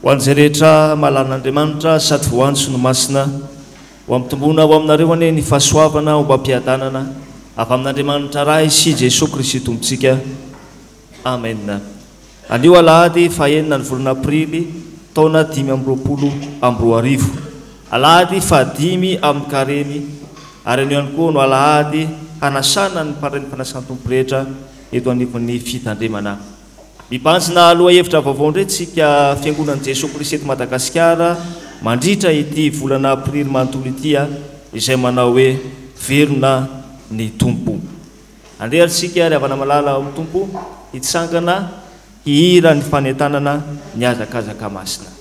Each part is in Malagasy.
ho an'izay rehetra mahalan'andriamanitra sady voantso no masina ho am'tombona ho aminareo ane ny fahasoavana ho mba-piadanana avy amin'andriamanitra ray sy Jesosy Kristy tompontsika amen. Anio alahady fahaenina ny volana aprily taona 2020 alahady fahadimy amin'ny kareny ary anio ihany koa no alahady hanasana ny parain'ny fanasana tompo rehetra eto anivon'ny fitandremana. Mibanjina aloha hevitra vaovao indray tsika fiangonan'i Jesosy Kristy eto Madagasikara mandritra ity volana aprily manontolo ity izay manao hoe verona ny tompo. Andrehantsika ary avana malala amin'ny tompo hitsangana hihira ny fanentanana ny azakazaka masina.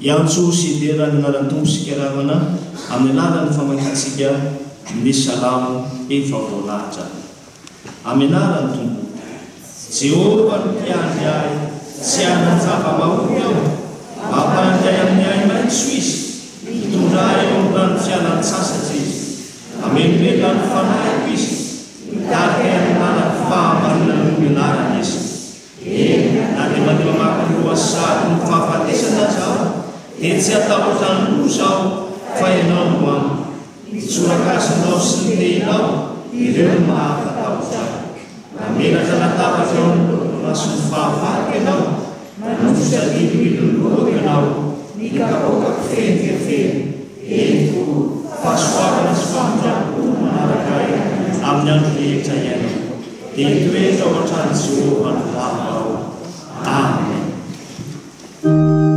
Iantso sy idera ny anaran'ny tompo sika ravana amin'ny anaran'ny famakiantsika ny salamo efa voalahatra. Amin'ny anaran'ny tompo Jehova no mpiandry ahy, tsy hanan-java mahomby aho, mampandray amin'ny ahy maitso izy, mitondray eo amin'ny rano fialan-tsasatra izy, hamelombelo ny fanahiko izy, mitarika amin'ny lalana fahamarina ny ianarana izy. Na dia mandeha mamaky ny sady ny fahafatesana zaho, dia tsy atahotrany zaho fa ianao no amiko. Mitsorakasinao sy ny tehinao, ireo no mahafatahotra ahy. Mamelatra latabatra eo amin'ny maso ny fahavarika ianao, manosotra liloiloloako ianao, ny kapoaka fentikefeny. Entiko fahasoavana sy fahatrapona manaraka ahy amin'ny andro rehetra iainao. Dia toetra ao an-trano Jehova no lavao. Amen. Come on,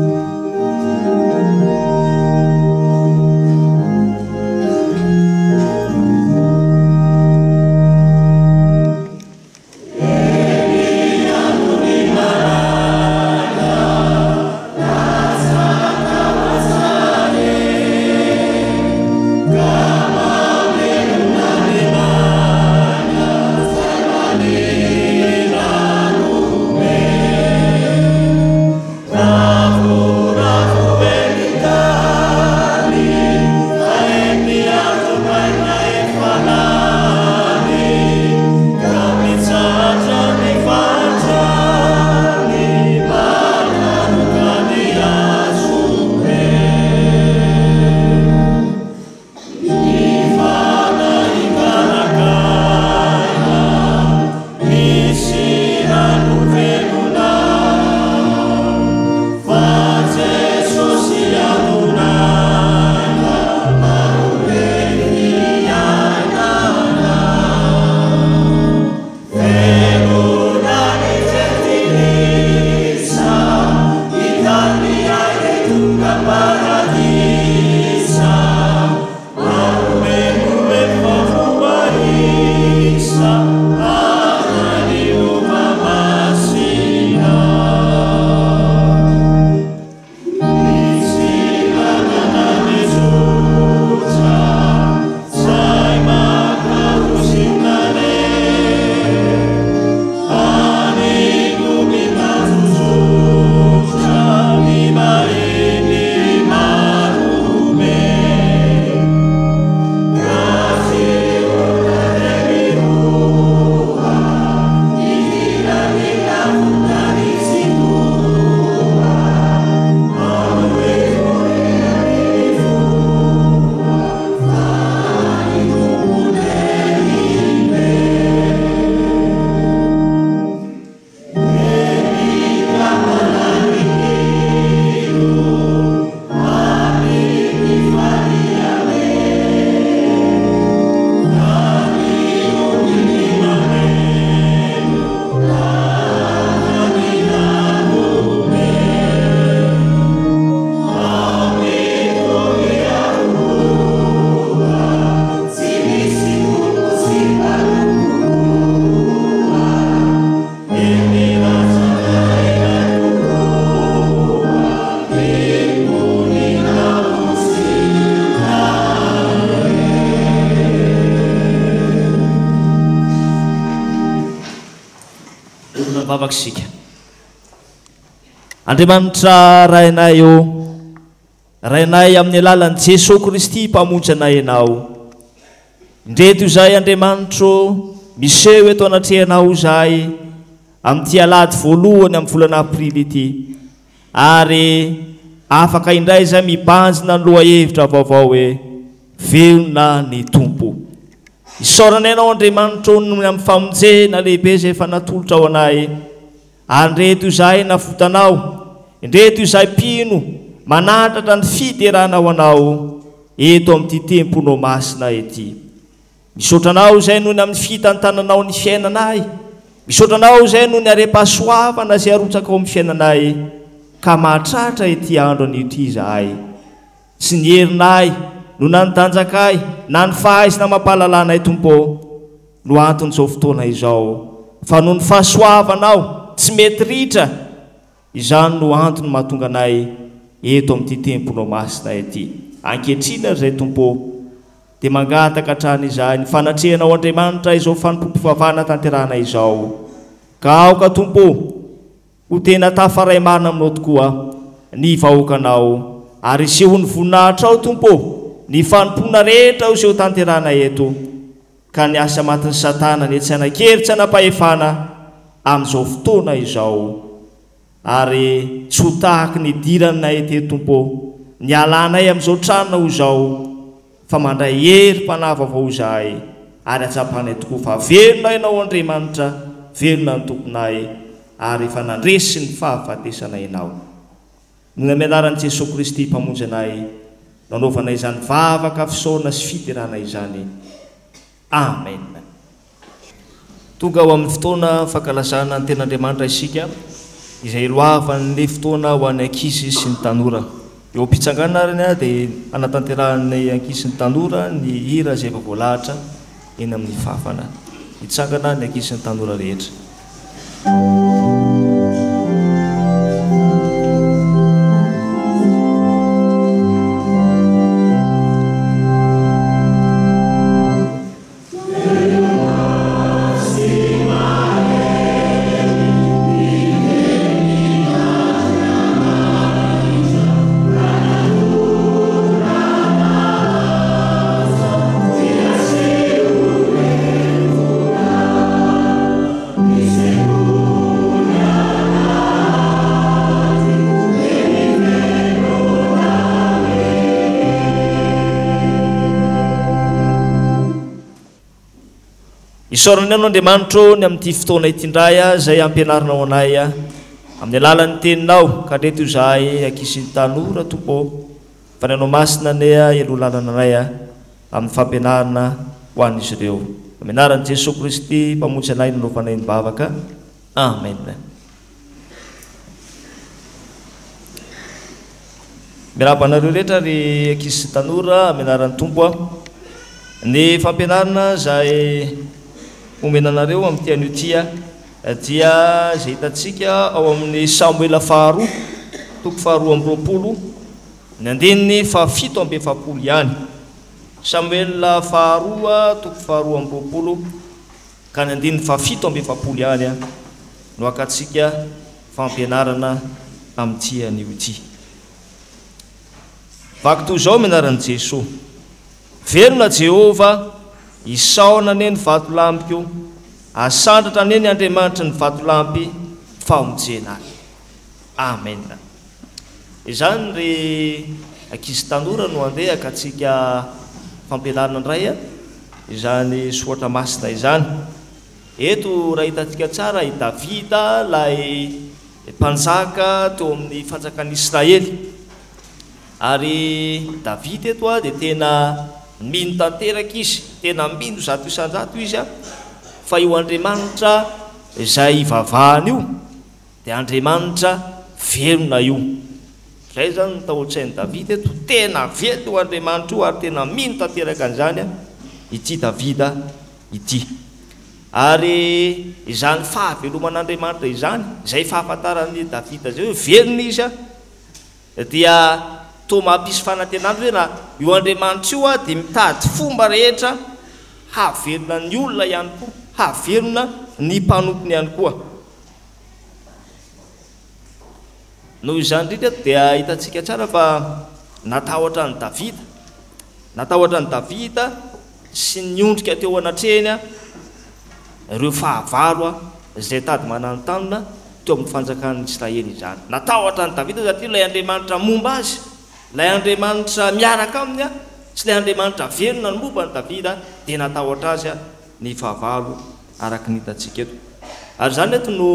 olona vavaksika Andriamanitra rainay eo rainay amin'ny alalan'i Jesosy Kristy mpamonjy anay ianao indreto izay Andriamanitro miseho eto anatrehanao izay amin'ity alahady voalohany amin'ny volana aprily ity ary afaka indray izay mibanjina ny lohahevitra vaovao hoe velona ny tompo isaorana ianao Andriamanitro noho amin'ny famonjena lehibe izay efa natolotra ao anay andreto izay nafotanao indreto izay mpino manatatra ny fiderana ho anao eto amin'ity temponao masina ety misaotranao izay noho ny amin'ny fitantananao ny fiainanay misaotranao izay noho ny are-pahasoavana izay arotsaka ao amin'ny fiainanay ka mahatratra ety andro an'ity izahay sy ny herinay no na ny tanjakay na ny fahaizana mampahalalànay tompo no anton'izao fotoana izao fa noho ny fahasoavanao tsy mety ritra izany no antony mahatonga anay eto amin'ity temponao masina ety ankehitrina zay tompo dia mangataka hatrany izay ny fanatrehanao Andriamanitra izao fanompompivavahana tanterahana izao ka aoka tompo ho tena tafaray marina aminao tokoa ny vahoakanao ary iseho ny voninahitra ao tompo ny fanompona rehetra ho seho tanterahana eto ka ny asa matin'ny Satana ny etsana-keritsy anapahefana amin'izao fotoana izao ary tsy ho tahaky ny diranay ety tompo ny alanay amin'izao tranona ho izao fa mandray herim-panava avao izahay ary atsapanay tokoa fa velona ianao Andriamanitra velona ny tomponay ary efa nandresy ny fahafatesanay ianao noho amin'ny anaran'i Jesosy Kristy mpamonjy anay nanaovanay izany vavaka fisaorana sy fiterana izany amen tonga ao amin'ny fotoana fankalazana ny ten'Andriamanitra isika izay loavan'ny fotoana ho an'ny ankizy sy ny tanora eo am-pitsanganana ary dia anatanterahany ankizy sy ny tanora ny hira izay efa voalahatra eny amin'ny fafana hitsangana ny ankizy sy ny tanora rehetra isaorana ianao Andriamanitro ny amin'ity fotoana itindray izay ampianarinao anay amin'ny alalan'ny teninao ka ndreto izahay ankizy ny tanora tompo fa ny anao masina ane elo lalana anay amin'ny fampianarana ho an'izy ireo amin'ny anaran'i Jesosy Kristy mpamonjy anay nanaovanay ny bavaka amen miarabanareo rehetra ry ankizy sy tanora amin'ny anaran'ny tompo ny fampianarana izay omenanareo amin'ity an'io dia zay hitantsika ao amin'ny Samuela faharoa toko faharoa amby roapolo ny andininy fahafito amby efapolo ihany Samuela faharoa toko faharoa amby roapolo ka ny andininy fahafito amby efapolo ihany no akatsika fampianarana amin'ity an'io ity vaky toy izao minaran'i Jesosy velona Jehova isaona ane ny vatolampy asandratra ane ny Andriamanitra ny vatolampy famonjena amen izany ry ankizy tanora no andeha akatsika fampianarana indray izany soatra masina izany eto raha hitantsika tsara i Davida lay mpanjaka teo amin'ny fanjakan'i Israely ary Davida eto dia tena mino tanteraka izy tena mino zato isan-jato izy fa io Andriamanitra izay ivavahana io dia Andriamanitra velona io zay zany ny tahotrsain'i Davida eto tena velona io Andriamanitra io ary tena mino tanteraka an'izany ity Davida ity ary izany fahaveloman'Andriamanitra izany izay fahafantaran'ny Davida zay hoe velona izy dia to mampisy fanantenana hoe na io Andriamanitra io dia mitady fomba rehetra havelona ny olona ihany koa havelona ny mpanompony ihany koa noho izany indrindra dia hitantsika tsara fa natahotra ny Davida, natahotra ny Davida sy niondrika teo anatreny ireo fahavalo izay tady mananontany teo amin'ny fanjakan'ny Israely izany. Natahotra ny Davida satria ilay Andriamanitra momba azy, ilay Andriamanitra miaraka aminy tsy ilay Andriamanitra velona ny momba ny Davida, dia natahotra azy ny fahavalo araka ny hitantsika eto. Ary zany eto no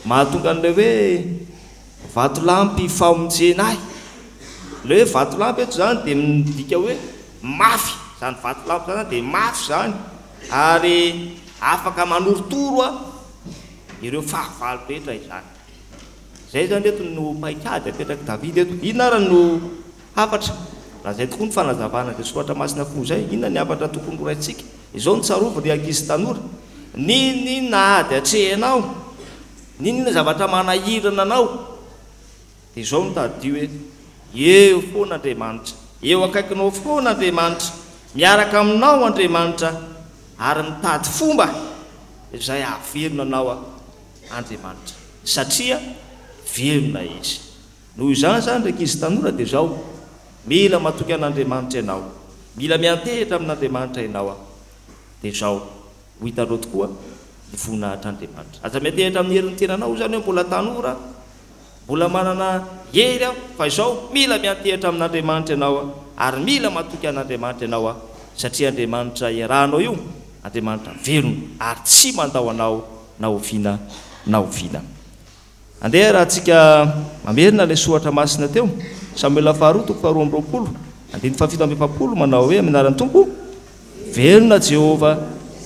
mahatonga an'ilay hoe vatolampy famonjena ahy. Le hoe vatolampy eto zany dia midika hoe mafy, zany vatolampy zany dia mafy zany, ary afaka manorotoro ireo fahavalo rehetra izany. Zay zany eto no paikady apetraky Davida eto. Inona ary no hafatra? Raha zay tokoa ny fanazavana dia soratra masina fo zay. Inona ny hafatra tokony horaintsika? Izao ny tsarovy ry ankizy tanora. Ninona ady atrehanao? Ninona zavatra manahirana anao? Dia izao nitadio hoe eo foana Andriamanitra, eo akaikinao foana Andriamanitra, miaraka aminao Andriamanitra, ary mitady fomba izay ahavelona anao Andriamanitra, satria velona izy. Noho izany zany ry ankizy tanora dia izao, mila matoky an'Andriamanitra ianao, mila miantehitra amin'Andriamanitra ianao, dia izao ho hitanao tokoa ny voninahitr'Andriamanitra. Aza miantehitra amin'ny herin'ny tenanao zany hoe mbola tanora, mbola manana hery fa izao mila miantehitra amin'Andriamanitra ianao, ary mila matoky an'Andriamanitra ianao, satria Andriamanitra iarahanao io, Andriamanitra velona ary tsy mandao anao na oviana na oviana. Andeha raha tsika mamerina ilay soratra masina teo, Samuela faharoa toko faharoa amby roapolo andiny fahafito amby efapolo manao hoe amin'ny anaran'ny Tompo, velona Jehova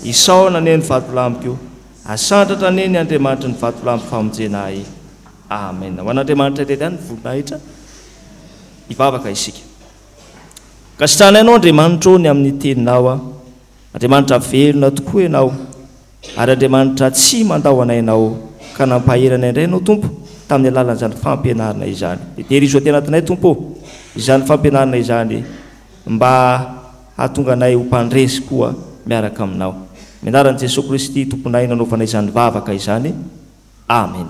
isaona ane ny vatolampiko, asandratra ane ny Andriamanitra ny vatolampy famonjena ahy. Amen. Ho an'Andriamanitra irery ihany ny voninahitra hivavaka isika. Ka sitranainao Andriamanitra ny amin'ny teninao, Andriamanitra velona tokoa ianao, ary Andriamanitra tsy mandao anainao, ka nampahirana indray ianao Tompo tamin'ny alalan'izany fampianarana izany. Dia tehirizo atena atinay Tompo izany fampianarana izany, mba hahatonga anay ho mpandresy koa miaraka aminao. Minaran'i Jesosy Kristy Tomponay nanaovana izany vavaka izany. Amen.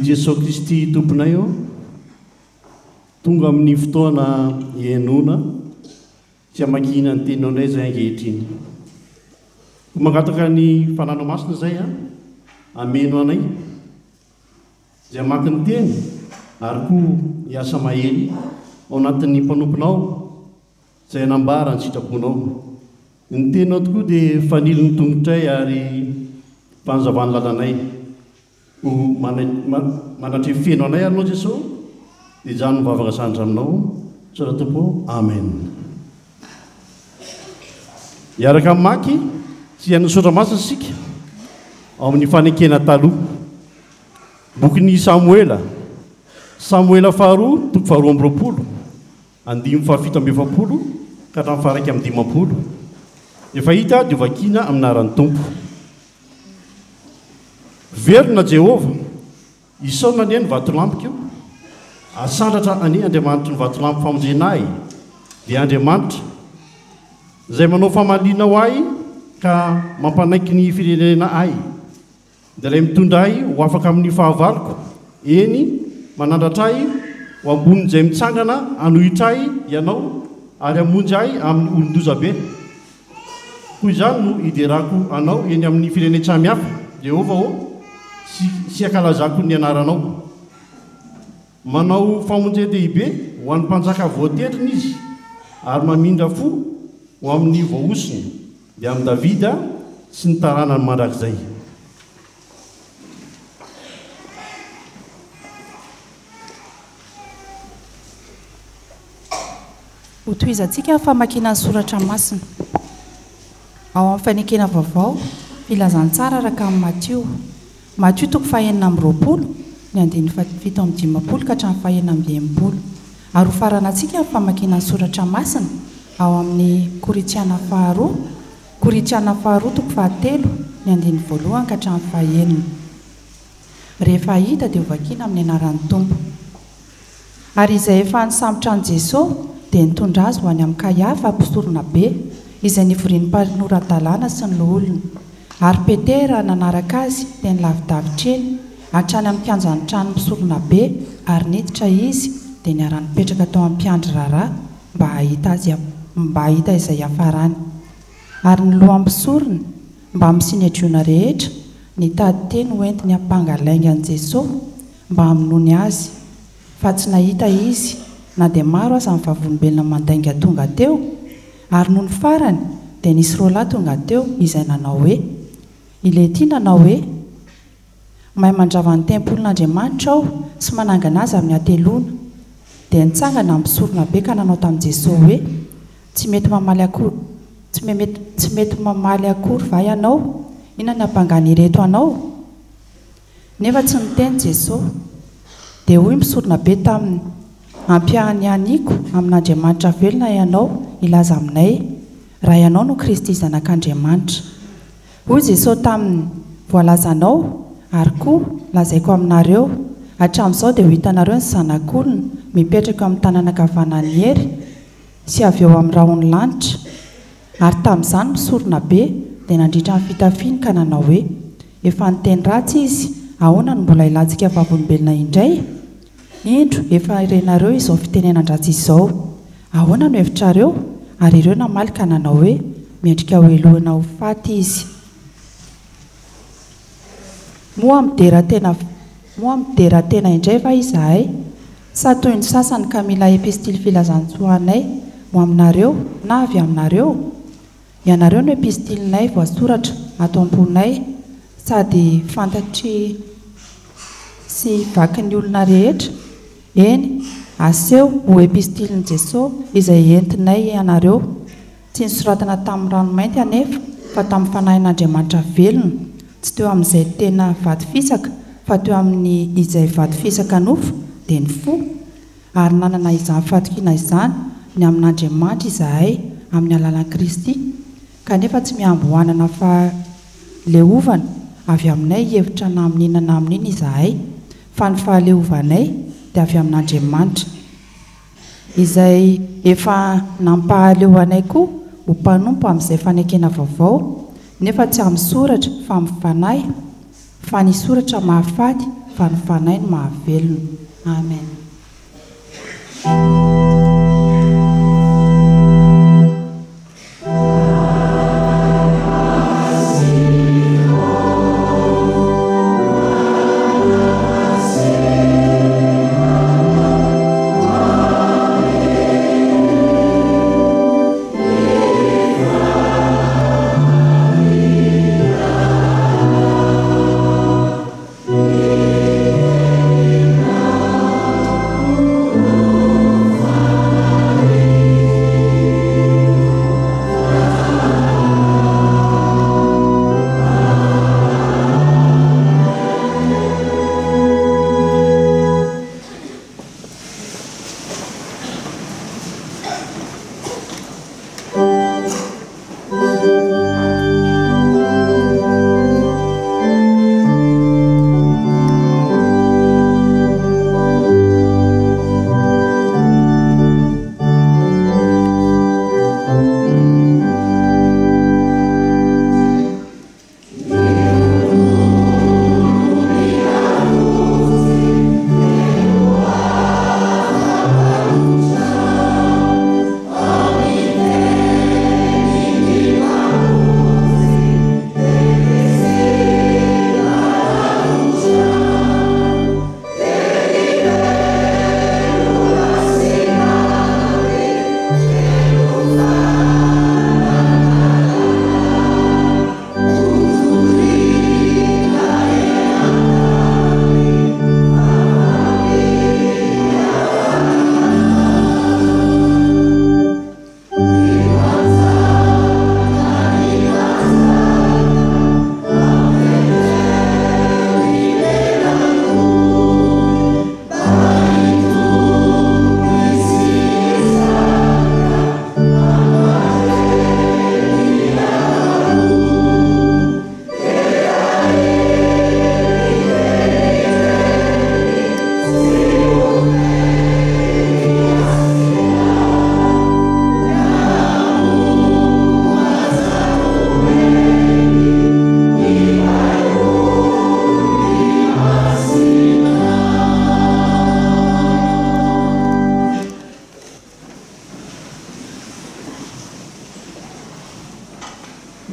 Jesosy Kristy Tomponay tonga amin'ny fotoana ihainoana sy hamakina ny teninao zay ankehitriny. Mangataka ny fananao masina zay ameno anay zay amaky ny teny ary koa hiasa mahely ao anatin'ny mpanomponao zay anambara ny sitraponao. Ny teninao tokoa dia faniliny tongotray ary fanzavany lalanay. Manatry feno anay anao Jesosy, dia izany mivavaka sandra aminao, tsara Tompo. Amen. Iaraka mamaky sy hanosotra masina sika ao amin'ny fanekena taloha, bokin'ny Samuela faharoa toko faharoa amby roapolo andimy fahafito amby efapolo ka hatramin'ny faharaiky amby dimampolo. Efa hita dia vakiana aminaran'ny Tompo. Velona Jehova isaona ane ny vatolampiko, asandratra ane Andriamanitra ny vatolampy famonjena ahy. Dia Andriamanitra zay manao famalina ho ahy ka mampanaiky ny firenena ahy, dia ilay mitondra ahy ho afaka amin'ny fahavaloko, eny manandratra ahy ho ambonin'izay mitsangana anohitra ahy ianao ary amonjy ahy amin'ny olon-dozabe koa izany no iderako anao eny amin'ny firene samihafa jehova o sy akalazako ny anaranao manao famonjea-dehibe ho an'ny mpanjaka voatetriny izy ary mamindra fo ho amin'ny voaosiny dia amin'ny davida sy ny taranany mandrakizay ho toizantsika famakina ny soratra masina ao amin'ny fanekena vaovao filazantsara araka amin'ny Matthieu toko fahenina amin'ny roapolo ny andiny fito amin'ny dimapolo ka hatramin'ny fahenina amin'ny enimpolo ary ho farana antsika ny famakina ny soratra masina ao amin'ny Korintiana faharoa toko fahatelo ny andiny voalohany ka hatramin'ny fahaenina rehefa hita dia hovakiana amin'ny anaran'ny Tompo ary izay efa nisambotra an' Jesosy dia nitondra azy ho any amin'ny Kayafa apostolina be izay nivorian'ny mpanorandalàna sy ny loholona ary Petera nanaraka azy dia nilavidavitreny hatrany amin'ny kianjan'ny trano misolona be ary niditra izy dia niara-nipetraka tao amin'ny mpiandry raharaha mba hahita izay hafarany ary ny loha ampisorona mba misinyajiona rehetra nitady teny hoentiny hampangalainga an'i Jesosy mba hamonoany azy fa tsy nahita izy na dia maro aza amin'ny vavolombelona mandainga tonga teo ary noho ny farany dia nisy roalahy tonga teo izay nanao hoe ilay ity nanao hoe mahay mandrava ny tempolin'Andriamanitra aho sy manangana azy amin'ny atelona dia nitsangana misorona be ka nanao tamin'i Jesosy hoe tsy mety mamaly akory va ianao inona ny hampangany ireto anao nefa tsy niteny Jesosy dia hoy misorona be taminy ampiahany aniko amin'Andriamanitra velona ianao ilaza aminay raha ianao no Kristy zanak'Andriamanitra hoy Jesosy taminy voalazanao ary koa lazaiko aminareo hatramin'izao dia ho hitanareo ny zanak'olona mipetraka amin'ny tanana ankavanany hery sy avy eo amin'ny rahony lanitra ary tamin'izany misorona be dia nandritra ny fitafiany ka nanao hoe efa niteny ratsy izy ahoana no mbola ilantsika vavolombelona indray indro efa irenareo izao fitenenan-dratsy izao ahoana no hevitrareo ary ireo namaly ka nanao hoe miendrika ho elohana ho faty izy moa amin'ny dera tena indray va izahay sa toy ny sasany ka mila epistily filazantsoanay mo aminareo na avy aminareo ianareo no epistilinay voasoratra ato am-ponay sady fantatry sy vaky ny olona rehetra eny aseho ho epistilin' Jesosy izay entinay ianareo tsy nisoratana tamin'ny ranomainty anefa fa tamin'ny fanahin'Andriamanitra velona tsy teo amin'izay tena vaty fisaka fa teo amin'ny izay vaty fisaka nofo dia ny fo ary nanana izany fatokiana izany ny amin'Andriamanitra izahay amin'ny alalan'i Kristy kanefa tsy miambohanana fa leovana avy aminay hevitra na amin'inona na amin'iny izahay fa ny fahaleovanay dia avy amin'Andriamanitra izay efa nampahaleo anay koa ho mpanompo amin'izay fanekena vaovao nefa tsy amin'ny soratra fa amin'ny fanahy fa ny soratra mahafaty fa ny fanahy no mahavelona amen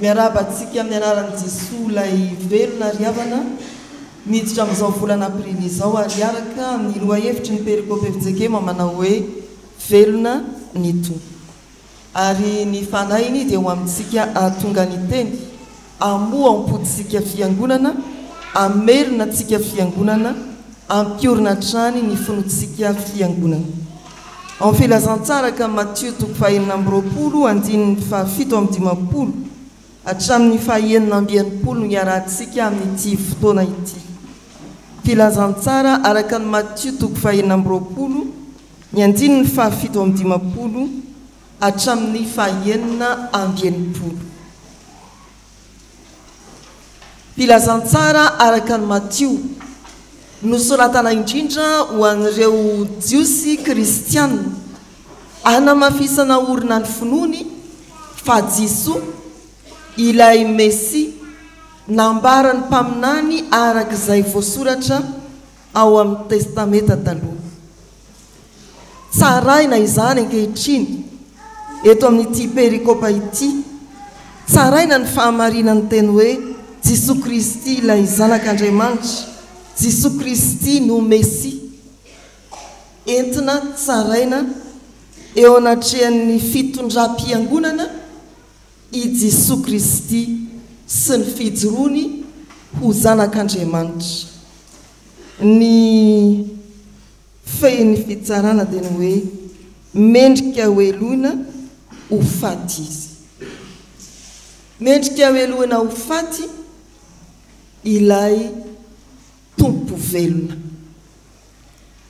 miarabantsika amin'ny anaran'i Jesosy lay velona riavana miditra amin'izao volana aprily izao ary araka amin'ny lohahevitry ny perikopy Efijekema manao hoe velona ny tompo ary ny fanainy dia ho amintsika atonga ny teny amoa ampodisika fiangonana amerina antsika fiangonana ampiorina trany ny finotsika fiangonana ao filazantsara ka Matthieu 5:20 andininy 7:50 hatramin'ny 9:90 ny arahantsika amin'ity fotoana ity. Filazantsara araka ny Matthieu 5:20 ny andininy 7:50 hatramin'ny 9:90. Filazantsara araka ny Matthieu nosoratana indrindra ho an'ireo jiosy kristiana anamafisana orina ny finoany fa Jesosy ilay Messia nambarany mpaminany arak'izay voasoratra ao amin'ny testamenta taloha. Tsaraina izany ankehitriny eto amin'ity perikopa ity, tsaraina ny fahamarinany teny hoe Jesosy Kristy ilay zanak'Andriamanitra, Jesosy Kristy no Messia. Entina tsaraina eo anatrehan'ny fitondram-piangonana i Jesosy Kristy sy ny fijoroany ho zanak'Andriamanitra. Ny fehiny fitsarana dia ny hoe mendrika ho eloina ho faty izy. Mendrika ho eloina ho faty ilay tompo velona.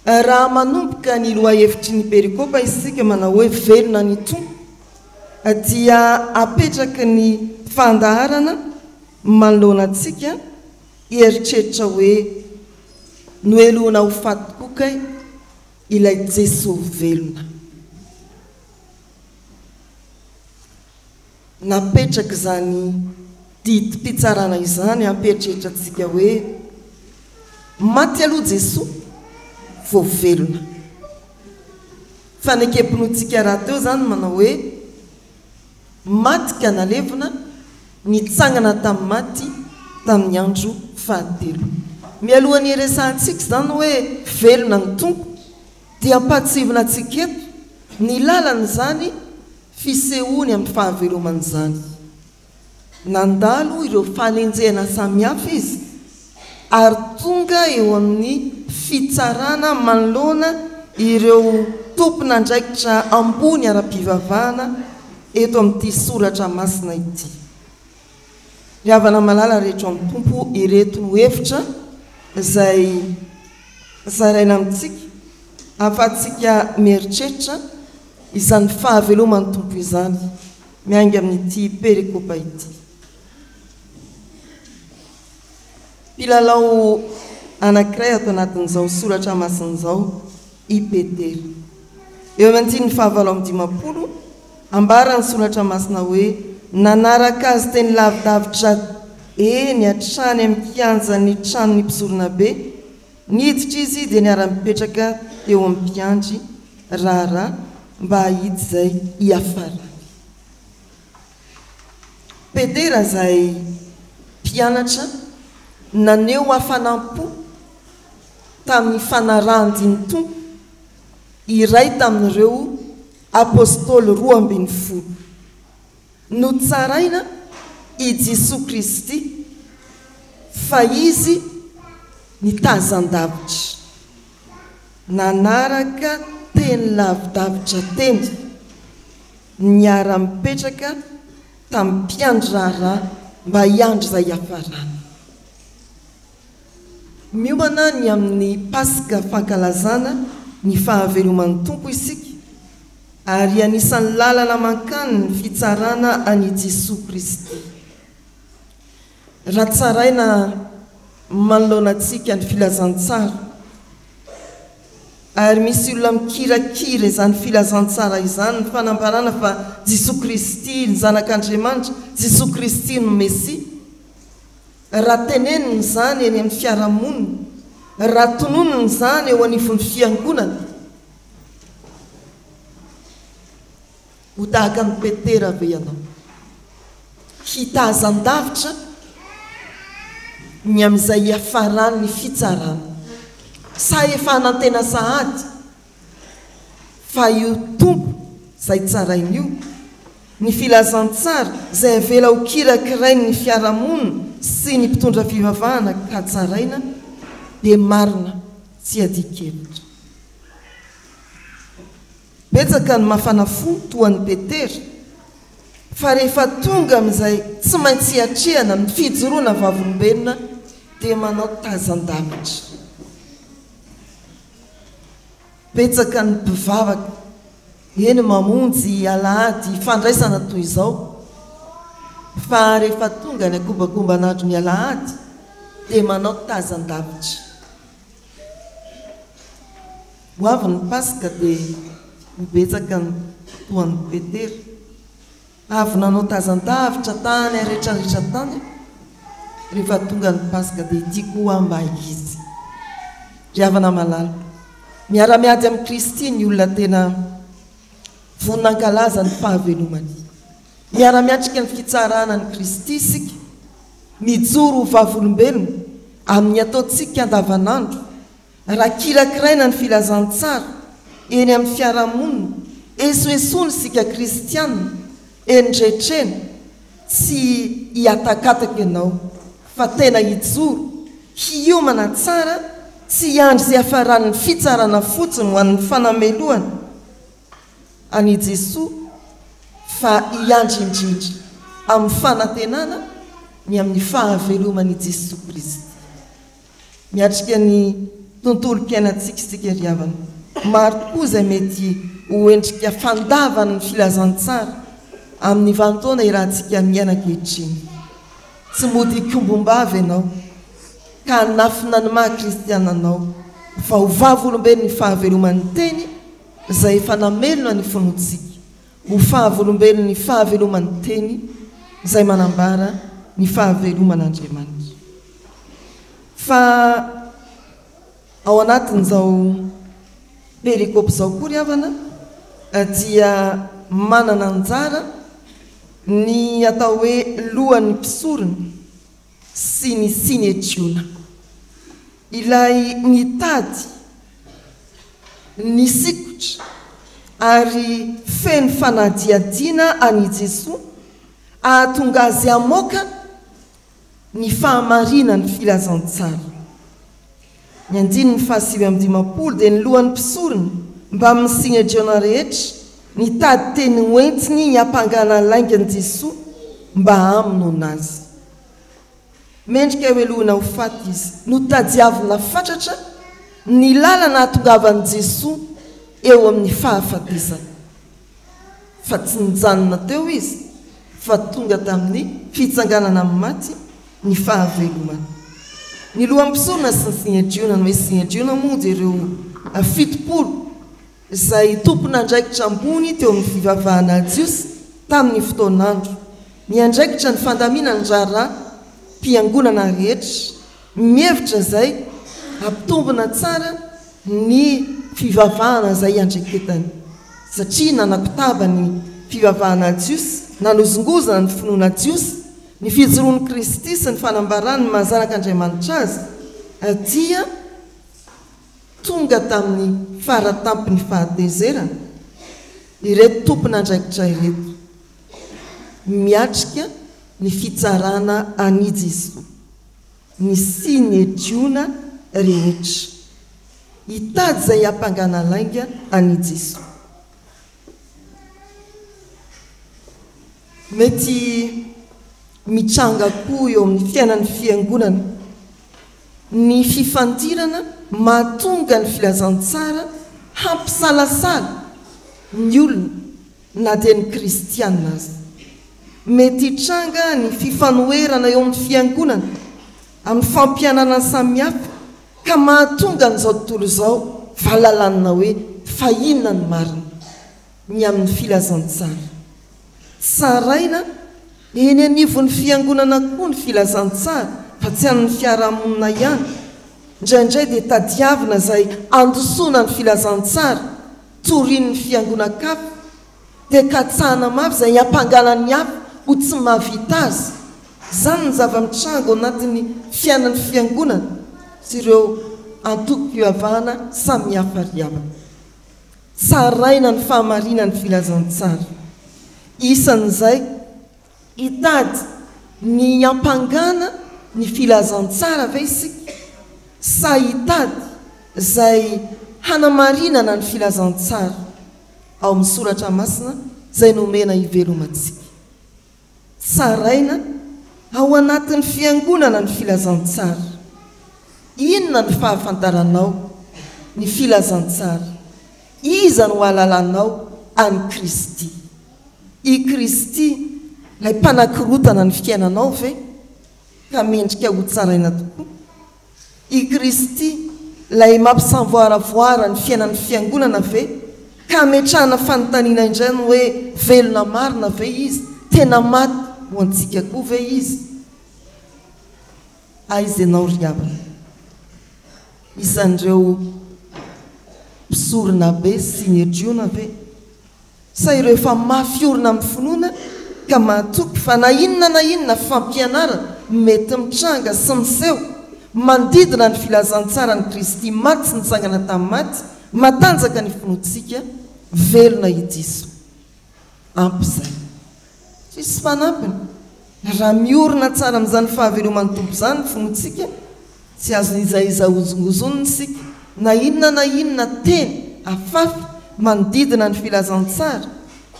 Raha manomboka ny lohahevitry ny perikopa isika manao hoe velona ny tompo dia apetraka ny fandaharana manoloana antsika hieritreritra hoe noelona ho faty koa ilay Jesosy velona. Napetraka izany didim-pitsarana izany ampieritreritra antsika hoe maty aloha Jesosy vao velona. Fanekepinontsika raha teo zany manao hoe maty ka nalevina nitsangana tamin'ny maty tamin'ny andro fahatelo. Mialohan'ny iresantsika zany hoe velona ny tompo dia ampatsivina antsika eto ny lalany zany fisehoany amin'ny fahavelomany zany. Nandalo ireo fanenjehana samihafa izy ary tonga eo amin'ny fitsarana manoloana ireo tompon'andraikitra ambony ara-pivavahana eto amin'ity soratra masina ity. Riavana malala rehetra amin'ny tompo ireto no hevitra izay zaraina amintsika ahafahantsika mieritreritra izany fahavelomany tompo izany miainga amin'ity perikopa ity. Mpilalao anankiray ato anatin'izao soratra masin'izao i Petera. Eo amin'ity 5:20 ambarany soratra masina hoe nanaraka azy teny lavidavitra eny hatrany amin'ny kianjan'ny tranony mpisorona be, niditra izy dia niara-mipetraka eo amin'ny mpiandry raharaha mba hahity izay hiafara. Petera izay mpianatra naneho hafanampo tamin'ny fanarahany tompo iray tamin'ireo apôstôly 12 no tsaraina i Jesosy Kristy fa izy nitazan-davitra nanaraka teny lavidavitra teny niara-mipetraka tamin'ny mpiandry raharaha mba hiandry izay hiafarana. Miomana ny amin'ny Pasika fankalazana ny fahaveloman'ny tompo isika ary anisan'ny lalana mankany ny fitsarana any Jesosy Kristy. Raha tsaraina manoloana antsika ny filazantsara ary misy olona mikirakira izany filazantsara izany ny fanambarana fa Jesosy Kristy ny zanak'Andriamanitra, Jesosy Kristy no Messia. Raha teneniny izany eny amin'ny fiarahamonina, raha tononiny izany eo anivon'ny fiangonana, ho tahaka ny Petera ve ianao? hitazan-davitra ny amin'izay hiafarany ny fitsarana sa efa anantena sahady fa io tompo izay tsarainy io ny filazantsara izay avela ho kirakirainy ny fiaramonina sy ny mpitondra fivavahana ka tsaraina dia marina tsy adikevitra. Betsaka ny mafana fo toan'ny Petera fa rehefa tonga amin'izay tsy maintsy hiatrehana amin'ny fijoroana vavolombelona dia manao tazan-davitra. Betsaka ny mpivavaka eny mamonjy alahady fandraisana toy izao fa rehefa tonga ny akombagomban'andro ny alahady dia manao tazan-davitra. Ho avy ny Pasika dia mibetsaka ny toan'ny Petera avy nanao tazan-davitra tany rehetrarehetra tany. Rehefa tonga ny Pasika dia tiako amba izy ry havana malala miara-miady amin'ny Kristy ny olona tena voninahim-kalaza ny fahavelomany, miara-miatrika ny fitsarana ny Kristy isika, mijoro vavolombelona amin'ny ataontsika andavanandro, raha kirakiraina ny filazantsara eny amin'ny fiarahamonina, esoesony sika kristianina endretrena, tsy hiatakataka ianao fa tena hijoro hiomana tsara, tsy hiandry izay hafarany ny fitsarana fotsiny ho an'ny fanamelohana any Jesosy fa hiandry indrindra amin'ny fanantenana ny amin'ny fahavelomany Jesosy Kristy. Miatrika ny tontolo mpiainantsika isika ry havana, maro tokoa izay mety ho endrika fandavana ny filazantsara amin'ny vantaona irahantsika miaina ankehitriny. Tsy mody kombombavy ianao ka nafina ny maha-kristiana anao fa ho vavolombelona ny fahavelomany teny izay efa namelona ny finoantsika, ho fahavolombelona ny fahavelomany teny izay manambara ny fahaveloman'Andriamanitra. Fa ao anatin'izao perikopy izao koa ry havana dia manana anjara ny atao hoe lohan'ny mpisorona sy ny sinetriona, ilay mitady ny sikotra ary feno fanadiadiana any Jesosy ahatonga azy amoaka ny fahamarina ny filazantsara. Ny andiny ny 7:50 dia ny lohan'ny mpisorona mba amin'ny sinedriona rehetra nitady teny hoentiny ny hampangana laingany Jesosy mba aminoana azy. Mendrika hoe lohana ho faty izy no tadiavina fatratra ny lalana hahatongavany Jesosy eo amin'ny fahafatesana, fa tsy nijanona teo izy fa tonga tamin'ny fitsanganana amin'ny maty ny fahavelomany. Ny lohan'ny mpisorona sy ny sinedriona, hoe sinedriona moa dia ireo 70 izay tompon'andraikitra ambony teo amin'ny fivavahana Jiosy tamin'ny fotoanandro, miandraikitra ny fandaminana ny raharaha mpiangonana rehetra, mihevitra izay ampitombona tsara ny fivavahana izay iandraiketany, satria nanakotaba ny fivavahana Jiosy, nanozongozana ny finoana Jiosy, ny fijoroan'i Kristy sy ny fanambarany ny mahazanak'Andriamanitra azy, dia tonga tamin'ny faratampony fahatezerana ireto tompon'andraikitra ireto miatrika ny fitsarana any Jesosy, ny sinedriona rehetra, hitady izay hampangana lainga any Jesosy. Mety mitranga koa eo amin'ny fiainan'ny fiangonana ny fifandirana mahatonga ny filazantsara hampisalasala ny olona na dia ny kristianina azy. Mety hitranga ny fifanoherana eo amin'ny fiangonana amin'ny fampianana samihafa ka mahatonga n'izao tontolo izao valalanina hoe fa inona ny marina ny amin'ny filazantsara. Tsaraina eny anivon'ny fiangonana koa ny filazantsara fa tsy amin'ny fiarahamonina ihany. Indraindray dia tadiavina izay andosona ny filazantsara torian'ny fiangonakafa dia katsahana mafy izay hampangana ny hafa ho tsy mahavita azy zany ny zava-mitrango anatin'ny fiainan'ny fiangonana sy ireo antoko-pivavahana samihafa riavana. Tsaraina ny fahamarinany filazantsara isan'izay hitady ny ampangana ny filazantsara ve isika sa hitady zay hanamarinana ny filazantsara ao amin'ny soratra masina zay nomena ivelomantsika. Tsaraina ao anatin'ny fiangonana ny filazantsara. Inona ny fahafantaranao ny filazantsara? Iza no alalanao any Kristy? I Kristy lay mpanakirotana ny fiainanao ve ka mendrika ho tsaraina tokoa? I Kristy lay mampisamvoaravoara ny fiainan'ny fiangonana ve ka metrahana fanontaniana indray ny hoe velona marina ve izy? Tena maty ho antsika koa ve izy? Aiza ianao ry havana? Isan'ireo mpisorona be sy nyedriona ve? Sa ireo efa mafy orina amin'ny finoana ka mahatoky fa na inona fampianarana mety mitranga sy miseho mandidina ny filazantsara ny Kristy maty sy nitsangana tamin'ny maty matanjaka ny finoantsika velona i Jesoa. Ampy izay tsisy fanampiny raha miorina tsara amin'izany fahaveloman'ny tompo izany ny finoantsika tsy azo izaiza ozongozoniny isika na inona teny afafy manodidina ny filazantsara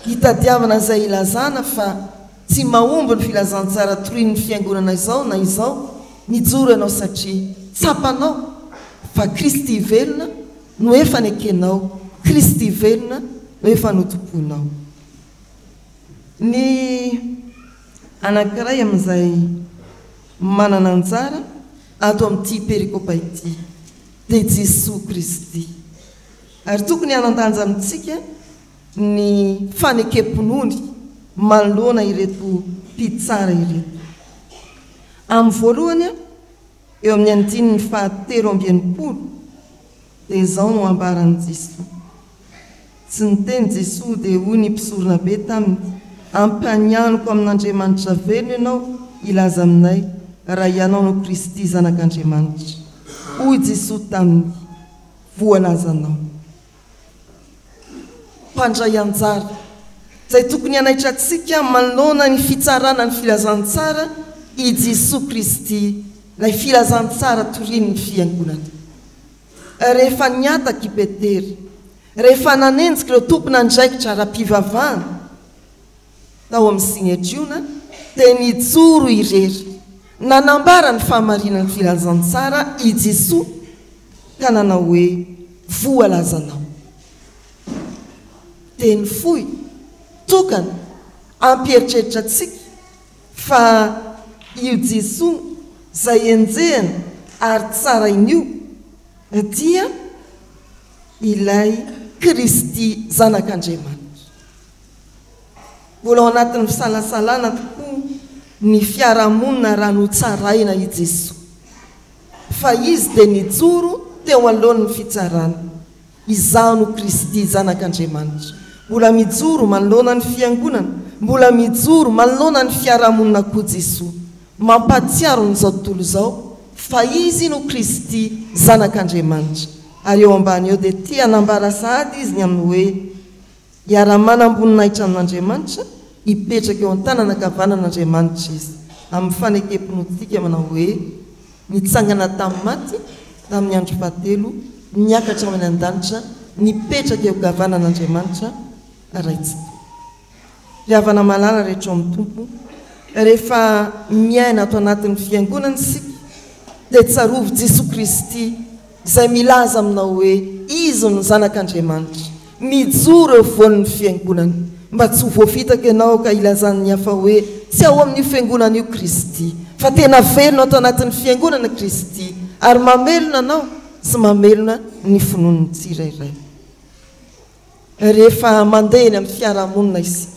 hitadiavana izay ilazana fa tsy mahomby ny filazantsara torin'ny fiangonana izao na izao nijoro ianao satria tsapanao fa Kristy velona no efa nekenao, Kristy velona no efa notomponao. Ny anankiray amin'izay manana anjara ato amin'ity perikopa ity dia Jesosy Kristy. Ary tokony hanandanja amintsika ny fanekemponony manoloana ireto mpitsara ireto. Amin'ny voalohany eo amin'ny andininy 7:20 dia izao no ambaran'i Jesosy. Tsy niteny Jesosy dia hoy ny mpisorona be taminy, ampanianiko amin'Andriamanitra velona ianao ilaza aminay raha ianao no Kristy zanak'Andriamanitra. Hoy Jesosy taminy, voalazanao. Mpandray anjara zay tokony hanaitra antsika manoloana ny fitsarana ny filazantsara i Jesosy Kristy, lay filazantsara torian'ny fiangonana. Rehefa niataka i Petera, rehefa nanenjika ireo tompona andraikitra ara-pivavahana tao amin'ny sinedriona dia nijoro irery nanambara ny fahamarinan'ny filazantsara i Jesosy ka nanao hoe voalazanao. Teny fohy tokana ampieritreritra antsika fa io Jesosy zay enjehana ary tsara inio dia ilay Kristy zanak'Andriamanitra. Mbola ao anatin'ny fisalasalana tokoa ny fiarahamonina raha no tsaraina i Jesosy fa izy dia nijoro teo alohan'ny fitsarana, izaho no Kristy zanak'Andriamanitra. Mbola mijoro manoloana ny fiangonana, mbola mijoro manoloana ny fiarahamonina koa Jesosy, mampatsiaro n'izao tontolo izao fa izy no Kristy zanak'Andriamanitra. Ary eo ambany eo dia tia hanambara sahady izy ny amin'ny hoe hiara-manamboninaitra amin'Andriamanitra, hipetraka eo an-tanana ankavanan'Andriamanitra izy. Amin'ny fanekempontsika manao hoe nitsangana tamin'ny maty tamin'ny andro fahatelo, niakatra amin'ny an-danitra, nipetraka eo ankavanan'Andriamanitra raitsy. Ry havana malala rehetra ao amin'ny tompo, rehefa miaina ato anatin'ny fiangonana isika dia tsarovo Jesosy Kristy izay milaza aminao hoe izy no zanak'Andriamanitra, mijoro eo voan'ny fiangonana mba tsy ho voafitaka ianao ka ilazan'ny hafa hoe tsy ao amin'io fiangonana io Kristy, fa tena velona ato anatin'ny fiangonana Kristy ary mamelona anao sy mamelona ny finoan'ny tsirairay. Rehefa mandeha eny amin'ny fiarahamonina isika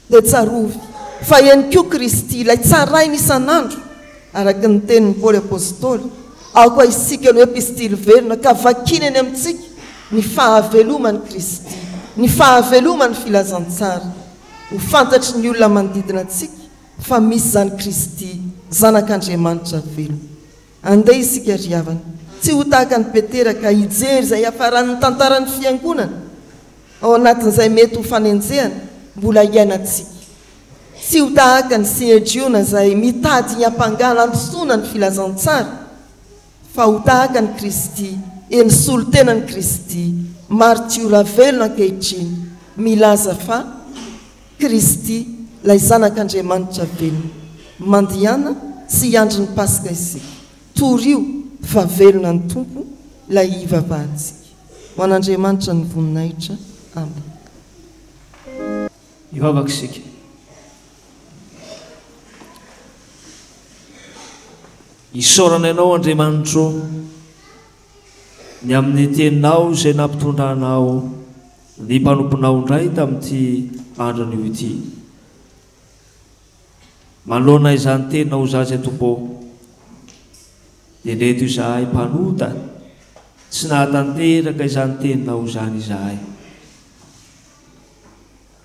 dia tsarovy fa ihany koa Kristy ilay tsaraina isan'andro araka ny tenin'ny Paoly apôstôly, ao koa isika no epistily velona ka vakina eny amintsika ny fahavelomany Kristy, ny fahavelomany filazantsara ho fantatry ny olona manodidina antsika fa misy zany Kristy zanak'Andriamanitra velona. Andeha isika ry havana, tsy ho tahaka ny Petera ka hijery izay afaran'ny tantaran'ny fiangonana ao anatin'izay mety ho fanenjehana mbola iainantsika. Tsy ho tahaka ny Sejiona izay mitady ny ampangana andosona ny filazantsara, fa ho tahaka ny Kristy, eny solo-tenan'ny Kristy, martiora velona ankehitriny, milaza fa Kristy ilay zanak'Andriamanitra velona, mandihana sy hiandry ny Pasika isika. Torio fa velona ny tompo ilay hivavahantsika. Ho an'Andriamanitra ny voninahitra. Amen. Hivavaka isika. Isaorana ianao Andriamanitro ny amin'ny teninao izay nampitondranao ny mpanomponao indray tamin'ity andron'io ity. Manoloana izany teninao zazy Tompo, dia reto izahay mpanota tsy nahatanteraka izany teninao izany izahay.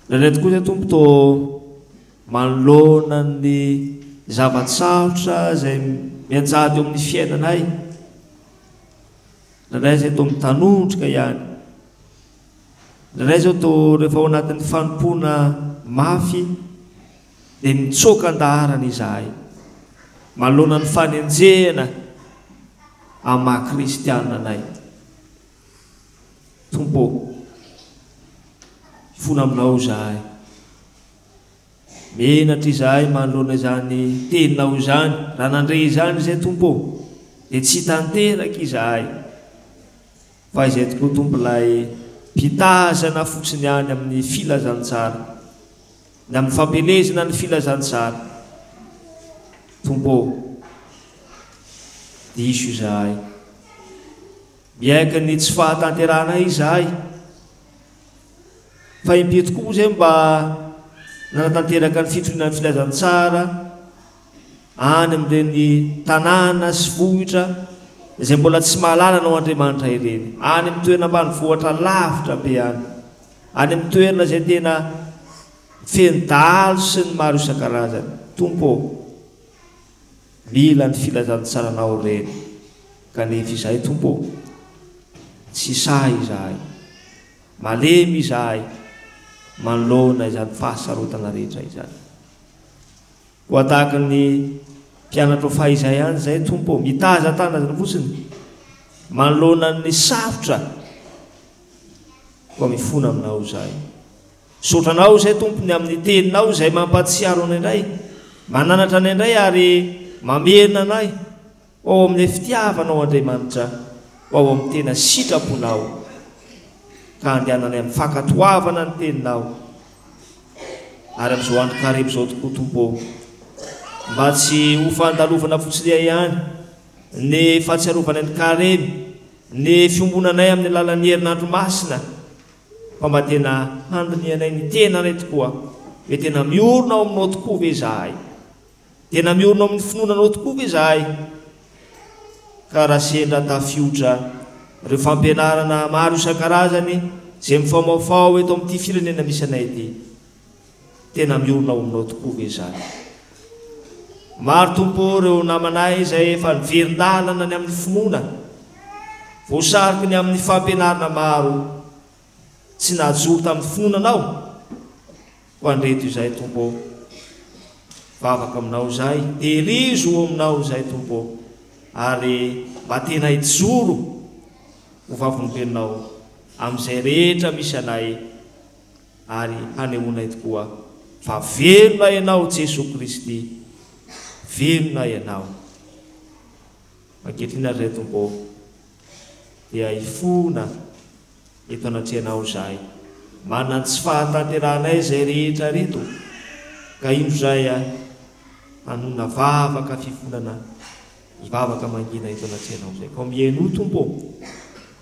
Reto kosa Tompo toa manoloana ny zavatsarotra izay mianjady eo amin'ny fiainanay. Indray izay toa mitanondrika ihany. Indray izao toa rehefa ao anatin'ny fanompoana mafy dia mitsoka andaharana izahay. Manoloana ny fanenjehana amin'ny maha-kristianina anay. Tompo, fona aminao izahay. Menatra izahay manoloana izany teninao izany, raha nandre izany izay Tompo, dia tsy tanteraka izahay. Fa izay tokoa Tompo ilay mpitazana fotsiny ihany amin'ny filazantsara, ny amin'ny fampelezana ny filazantsara. Tompo, diso izahay. Miaika ny tsy fahatanteranay izahay. Fa impito koa izay mba nanatanteraka ny fitoriana ny filazantsara any amin'ireny tanàna sy vohitra izay mbola tsy mahalala anao Andriamanitra ireny, any amin'ny toerana ambanivohitra lavitra be any amin'ny toerana izay tena fendalo sy ny maro isan-karazany. Tompo, mila ny filazantsaranao ireny, kanefa izahay Tompo tsy sahy izahay, malemy izahay manoloana izany fahasarotana rehetra izany. Ho tahaka ny mpianatra ho fahaizay ihany izay Tompo, mitazatazana fotsiny manoloana ny sarotra, koa mifona aminao izahay. Sotranao izay Tompo ny amin'ny teninao izay mampatsiaro ny indray, mananatra ny indray ary mamerina anay ao amin'ny fitiavanao Andriamanitra, ao amin'ny tena sitraponao, ka andehanany amin'ny fankatoavana ny teninao. Ary amin'izao andro karebo izao tokoa Tompo, mba tsy ho fandalovana fotsiny ihany ny fahatsiarovana ny karemy, ny fiombonanay amin'ny alalan'ny herinandro masina, fa mba tena handinianay ny tenanay tokoa, hoe tena miorona ao aminao tokoa ve izahay, tena miorona ao amin'ny finoananao tokoa ve izahay. Ka raha sendra tafiotra ireo fampianarana maro isan-karazany izay mifaomaofao eto amin'ity firenena misy anay ity, tena miorona ao aminao tokoa ve izahay. Maro Tompo ireo namanay izay efa niverin-dalana ny amin'ny finoana, voasariky ny amin'ny fampianarana maro, tsy nahajoro tamin'ny finoananao. Ho andreto izahay Tompo, vavaka aminao izahay, terizo aminao izahay Tompo, ary mba tena hijoro ho vavolombelonao amin'izay rehetra misy anay, ary hanehoanay tokoa fa velona ianao Jesosy Kristy, velona ianao. Ankehitriny ry Tompo, dia hifona eto anatrehanao izahay, manana ny tsy fahatanteranay izay rehetra reto, ka ino izay hanona vavaka fifonana, hivavaka mangina eto anatrehanao izay, ka mihaino Tompo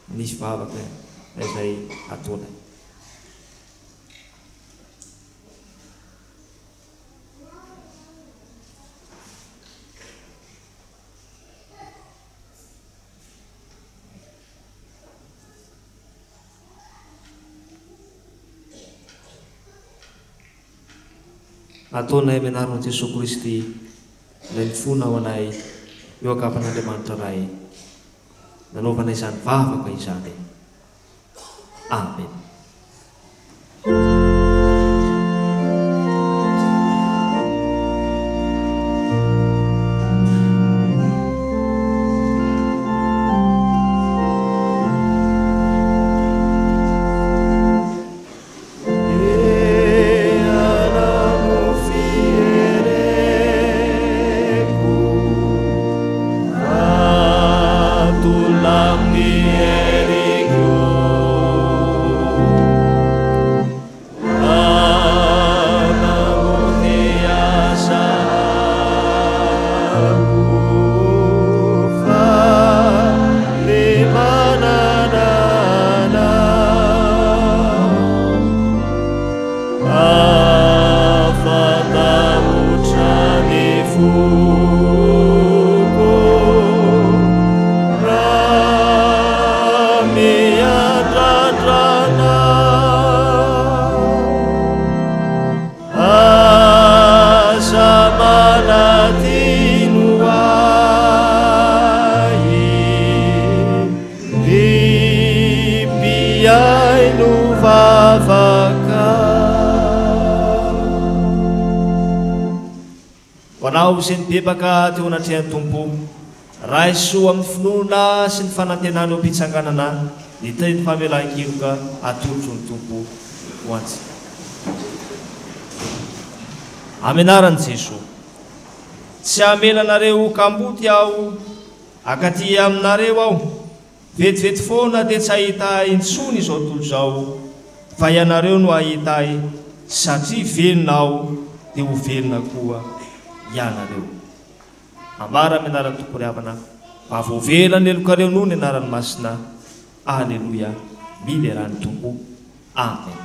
ny fivavaka izay ataonay. ataonay amianaran'i Jesosy Kristy ilay mifona ao anay eo akapan'Andriamanitra ray nanaovana izany vavaka izany. Amen. Hoanao sy ny bebaka teo anatrehan'ny Tompo, raha isoa amin'ny finoana sy ny fanantenana eo am-pitsanganana ny teny famelan-keloka atolotro ny Tompo ho antsika. Amenaran'i Jesosy, tsy hamelanareo kamboty aho akaty aminareo aho, vetivety foana dia tsy hahita intsony izao tontolo izao, fa ianareo no hahita satria velona aho dia ho velona koa ianareo. Ambara amenaran'ny Tompo ry havana, mavoavela ny elokareo noho ny anarany masina. Aleluia. Mileran'ny Tompo. Amen.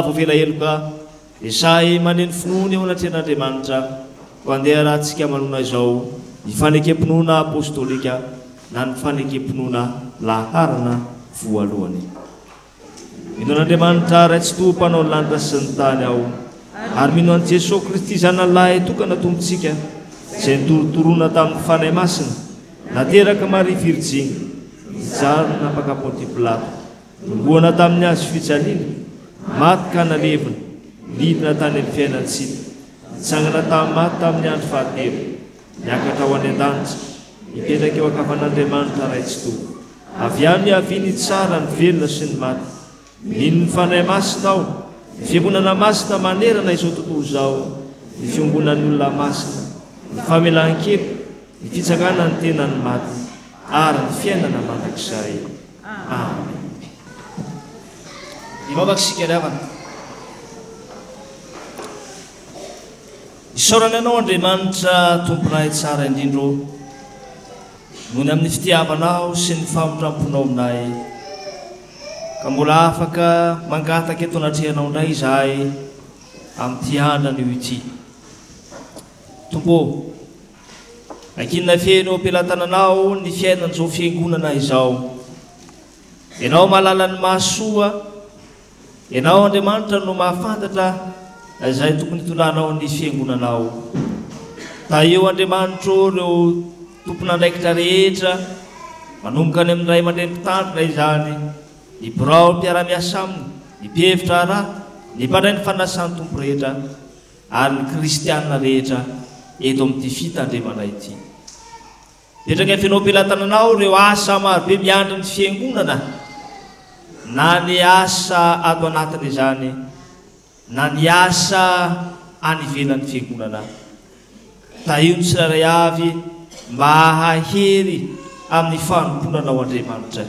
Vovela heloka izay maneno finoana eo anatrehan'Andriamanitra ho andeha rahantsika manona izao ny fanekempinoana apostolika na ny fanekempinoana laharana voalohany. Mino an'Andriamanitra ray tsy to mpanao ny lanitra sy ny tany aho, ary mino an'i Jesosy Kristy zanalahy tokana tompontsika izay nitorotoroana tamin'ny fanahy masina nateraka Maria Virjiny nijarona napaka Ponty Pilato nomboana tamin'ny azo fijaliana maty ka nalevina nidina tany amin'ny fiainantsika nitsangana tamin'ny maty tamin'ny andro fahatelo niakatra ho any an-danitra nipetraka eo ankavan'Andriamanitra ray tsy to avy any aviany tsara ny velona sy ny maty mino ny fanahy masina ao ny fiangonana masina manerana izao tontolo zao ny fiangonan'ny olona masina ny famelan-kely ny fitsakana ny tena ny maty ary ny fiainana mandrakizay amen. Mavaksika ravana isaorana ianao Andriamanitra tomponay tsara indrindro nohony amin'ny fitiavanao sy ny famotramponao aminay ka mbola afaka mangataka eto anatrehanao indray izahay amin'ity andro io ity. Tompo ankinina feno ampelantananao ny fiainan'izao fiangonana izao. Ianao mahalala ny mahasoa, ianao Andriamanitra no mahafantatra izay tokony hitondranao ny fiangonanao. Ta eo Andriamanitra ireo tompon'andraikitra rehetra manomboka ny amin'ny ray aman-dreny-mpitandrina izany, ny birao mpiara-miasa aminy, ny mpihevitra ara, ny mpandray ny fanasan'ny tompo rehetra ary ny kristianina rehetra eto amin'ity fitandremana ity. Petraka fenao ampelantananao ireo asa marobe miandry ny fiangonana, na ny asa ato anatiny izany na ny asa any ivelan'ny fiangonana. Ta io ny tsirairay avy mba hahery amin'ny fanomponanao Andriamanitra.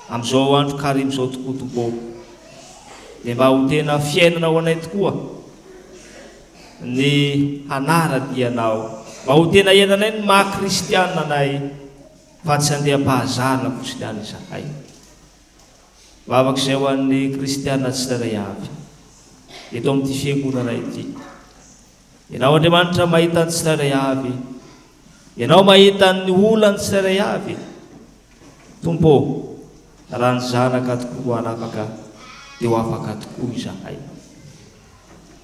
Amin'izao andro karimy izao tokoa Tompo, dia mba ho tena fiainanao anay tokoa ny hanaradianao, mba ho tena iainanay ny maha-kristianina anay fa tsy andeha-pahazarana kristianina izahay. Vavak'izay ho an'ny kristianina tsirairay avy eto amin'ity fiangonana ity. Ianao Andriamanitra mahita ny tsirairay avy, ianao mahita ny olany tsirairay avy. Tompo, raha ny zanaka tokoa anafaka dia ho afaka tokoa izahay.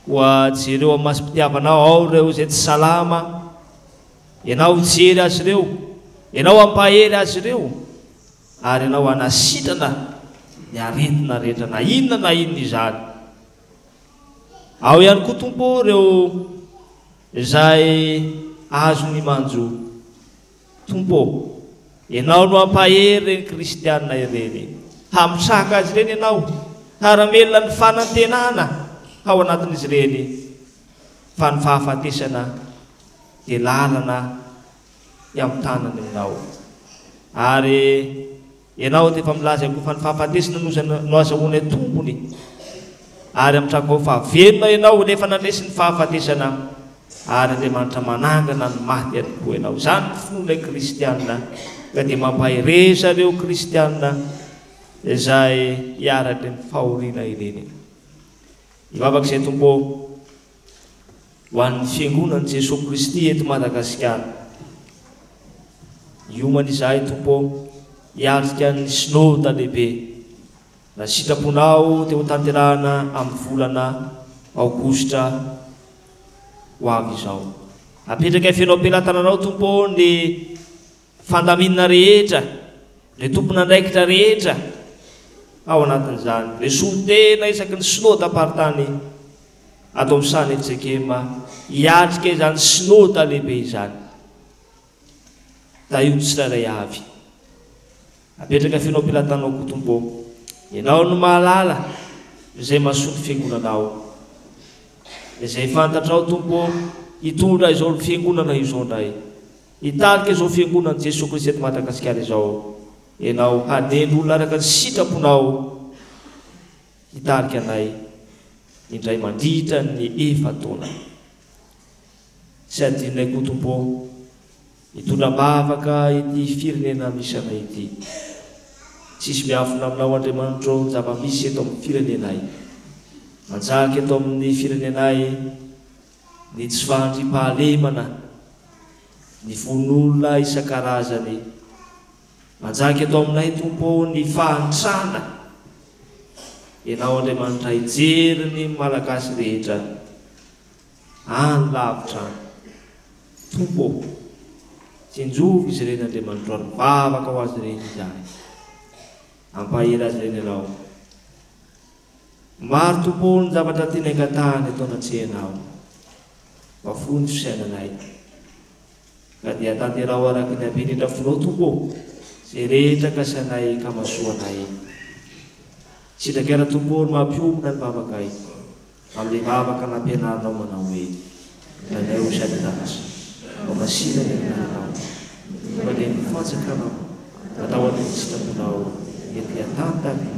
Koa jereo amin'ny masom-pitiavanao, ao ireo izay tsy salama, ianao jery azy ireo, ianao ampahery azy ireo, ary ianao anasitrana ny aretina rehetra na inona izany. Ao ihany koa Tompo ireo izay azo ny manjo. Tompo, ianao no ampahery ny kristianina ireny, hamitraka azy ireny ianao, haramelona ny fanantenana ao anatin'izy ireny, fa ny fahafatesana dia lalana amin'ny tanany aminao. Ary ianao dia efa milaza koa fa ny fahafatesana no azahoana tompony, ary amitraka ao fa velona ianao nefa nandresy ny fahafatesana, ary Andriamanitra manangana ny maty ihany koa ianao. Izany ny fononay kristianina, ka dia mampahereza ireo kristianina izay hiaratry ny fahoriana ireny. Ivavak'izay Tompo ho an'ny fiangonan'i Jesosy Kristy eto Madagasikara, iomana izahay Tompo hiatrika ny sinôda lehibe na sitraponao teo tanterahana amin'ny volana Aogositra ho avy izao. Apetraka fenao ampelantananao Tompo ny fandaminana rehetra, ny tompon'andraikitra rehetra ao anatin'izany, ny solotena isaky ny sinôda aparitany ato amin'ny sany Etsekema, hiatrika izany sinôda lehibe izany. Ta io ny tsirairay avy. Apetraka fenao ampelantananao koa Tompo, ianao no mahalala izay mahasolo fiangonanao, izay fantatrao Tompo hitondra izao fiangonana izao ndray, hitarika izao fiangonan'i Jesosy Kristy eto Madagasikara izao. Ianao haneno olona araka ny sitraponao hitarika anay indray mandritra ny efataona. Tsy adinonay koa Tompo hitondra-bavaka ity firenena misy anay ity. Tsisy miafina aminao Andriamanitra zava-misy eto amin'ny firenenay. Manjaka eto amin'ny firenenay ny tsy fahandriam-pahalemana, ny von'olona isan-karazany. Manjaka eto aminay Tompo ny fahantrana. Ianao Andriamanitra hijery ny malagasy rehetra any lavitra any. Tompo, tsinjovy izy ireny Andriamanitra, ary vavaka ho azy ireny izahay, ampahery azy ireny ianao. Maro Tompo ny zavatra tiany angatahana eto anatrehanao, mafony fisainanay, ka dia tanterao araka ny haben'indra fonao Tompo, zay rehetra kasanay ka masoanay tsy takera tompory mampiomona ny vavakay amin'ny vavaka nampianarinao manao hoe nanay ho sady danasa masina ny aminanao mandeha mifatsaka anao atao amin'ny sitamonao ety atantany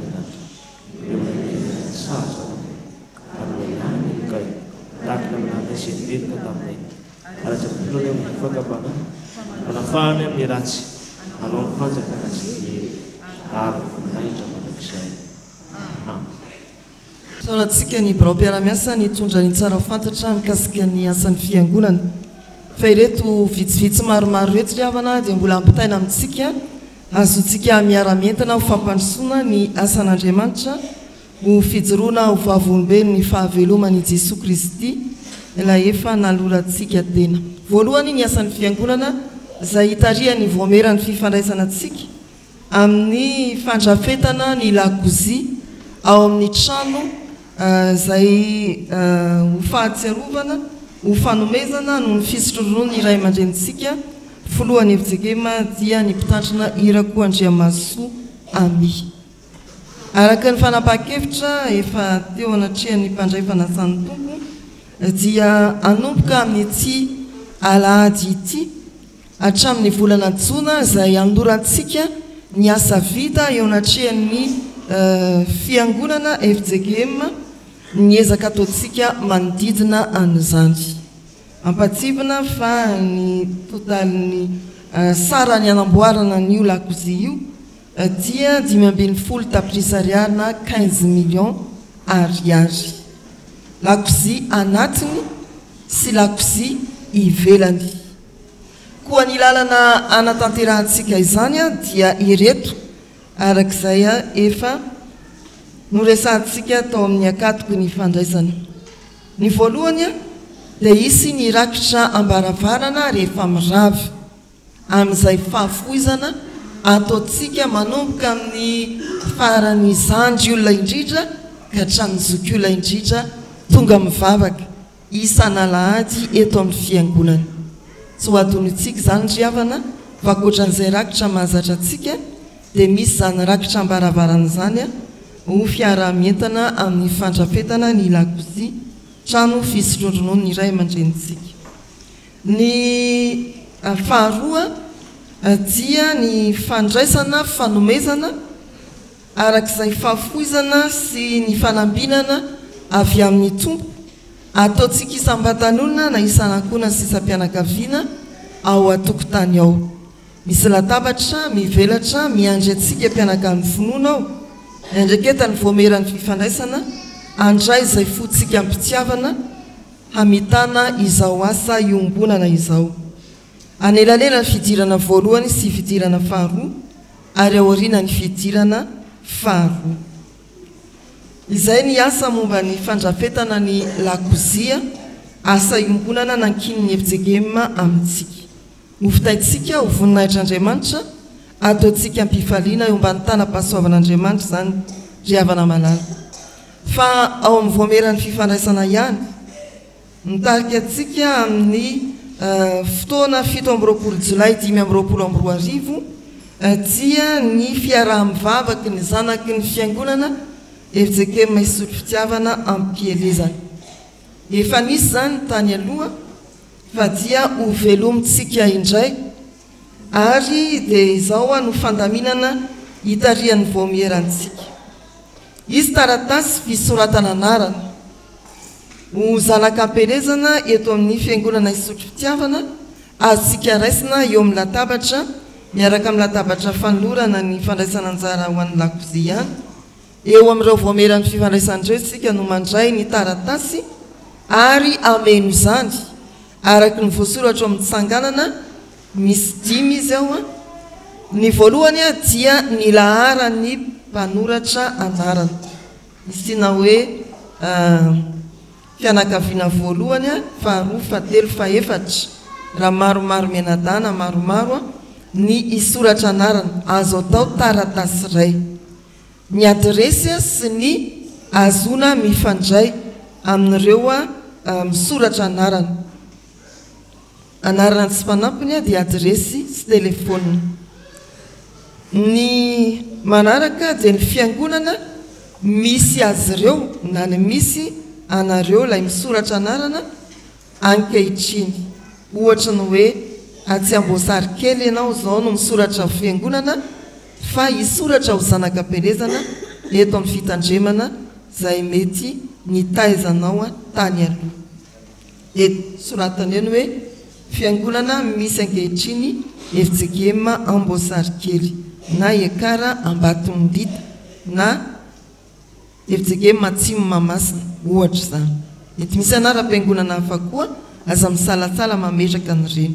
saza amin'ny any kay takina amin'any setyvelika taminay aratsapolana mifakapana manafahany amin'ny ratsy anao mifatsaka nasy ary nahitra manakizay soratsika ny braom-piaramiasa nitondra ny tsara fantatra mikasika ny asan'ny fiangonana fa ireto vitsivitsy maromaro reto ry havana dia mbola ampitaina amintsika azotsika miara-mientana ho fampandrosoana ny asan'Andriamanitra ho fijoroana ho vavolombelo ny fahavelomany Jesosy Kristy ilay efa nalorantsika tena. Voalohany ny asan'ny fiangonana izay hitariany voamerany fifandraisana antsika amin'ny fandrafetana ny lakozia ao amin'ny trano izay ho fahatsiarovana ho fanomezana no ny fisotroroany iray aman-drenitsika foloany Evjegema dia ny mpitandrina irako Andriamasoa Ami. Araka ny fanapahan-kevitra efa teo anatrehany mpandray fanasan'ny tompo dia anomboka amin'ity alahady ity hatramin'ny volana Jona izay anorantsika ny asa vita eo anatrehany fiangonana Evjegema niezaka ataontsika manodidina an'izany. Ampatsivina fa ny totalin'ny sarany anamboarana n'io lakozia io dia 520 tapitrisa ariary na 15 millions ariary. Lakozia anatiny sy lakozia ivelany. Koa ny lalana anatanterahantsika izany dia ireto arak'izay efa noresantsika tao amin'ny akatoko ny fandraisana. Ny voalohany dia isy ny rakitra ambaravarana rehefa miravy amin'izay fahafoizana ataontsika manomboka amin'ny farany zandry olona indrindra ka hatramin'ny zokiolona indrindra tonga mivavaka isan'alahady eto amin'ny fiangonana. Tsy ho adonitsika izany ry havana fa ankoatran'izay rakitra mahazatra antsika dia misy zany rakitra ambaravarana izany ho fiara-mientana amin'ny fandrafetana ny lakozia trano fisotrondronoana iray aman-drenitsika. Ny faharoa dia ny fandraisana fanomezana arak'izay fahafoizana sy ny fanambinana avy amin'ny tompo ataontsika isam-batanolona na isan'ankohona sy isam-pianakaviana ao an-tokotany ao. Misy latabatra mivelatra miandry antsika mpianaka ny finoana ao andraketany voamerany fifandraisana andray izay fotsika mpitiavana hamitana izao asa iombonana izao. Anelalela ny fidirana voalohany sy fidirana faharoa ary aoriana ny fidirana faharoa. Izay ny asa momba ny fandrafetana ny lakozia asa iombonana nankin'ny Evjegema amintsika. Hofitaitsika ho voninahitr'Andriamanitra ataontsika mpifaliana eo ambany tanam-pahasoavan'Andriamanitra izany ry havana malala. Fa ao amin'ny voamerany fifandraisana ihany nitarika antsika amin'ny fotoana 7 Jolay 2022 dia ny fiaraha-mivavaky ny zanaky ny fiangonana Evjegema isotro fitiavana ampielezana. Efa nisy zany tany aloha fa dia ho velomintsika indray ary dia izao no fandaminana hitarian'ny voamerantsika. Izy taratasy fisoratana anarana ho zanak'ampelezana eto amin'ny fiangonana isotro fitiavana azontsika raisina eo amin'ny latabatra miaraka amin'ny latabatra fanolorana ny fandraisana anjara ho an'ny lakozia ihany. Eo amin'ireo voameran'ny fifandraisan'ireo sika no mandray ny taratasy ary ameno izany araky ny voasoratra amin'ny tsanganana misy 5 izy ao. Ny voalohany dia ny laharany mpanoratra anarana isyna hoe fianakaviana voalohany faharoa fahatelo fahaefatra raha maromaro menadana maromaro ny isoratra anarana azo atao taratasy iray. Ny adresy sy ny azona mifandray amin'ireo misoratra anarana. Anarana tsy mpanampiny dia adresy sy telefônina. ny manaraka dia ny fiangonana misy azy ireo na ny misy anareo ilay misoratra anarana ankehitriny ohatra ny hoe atsy amboasary kely ianao zao no misoratra fiangonana fa isoratra ho zanakam-pelezana eto amin'ny fitandremana zay mety nitaizanao tany aloha eto soratany eny hoe fiangonana misy ankehitriny efijegema amboasary kely na ekara ambatondita na efijegema matsimo mamasina ohatra zany ety misy anara-piangonana hafa koa aza misalasala mametraka an'ireny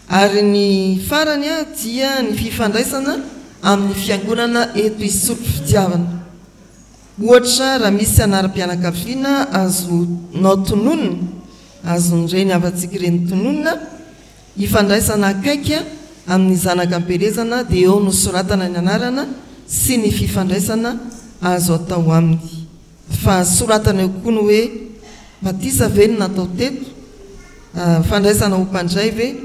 ary ny farany dia ny fifandraisana amin'ny fiangonana eto isotro fitiavana ohatra raha misy anara-pianakaviana azonao tononona azon'ireny avantsika ireny tononona ifandraisana akaika amin'ny zanakam-pelezana dia eo no soratana ny anarana sy ny fifandraisana azo atao aminy fa soratana eo koa ny hoe batisa ve no natao teto fandraisana ho mpandray ve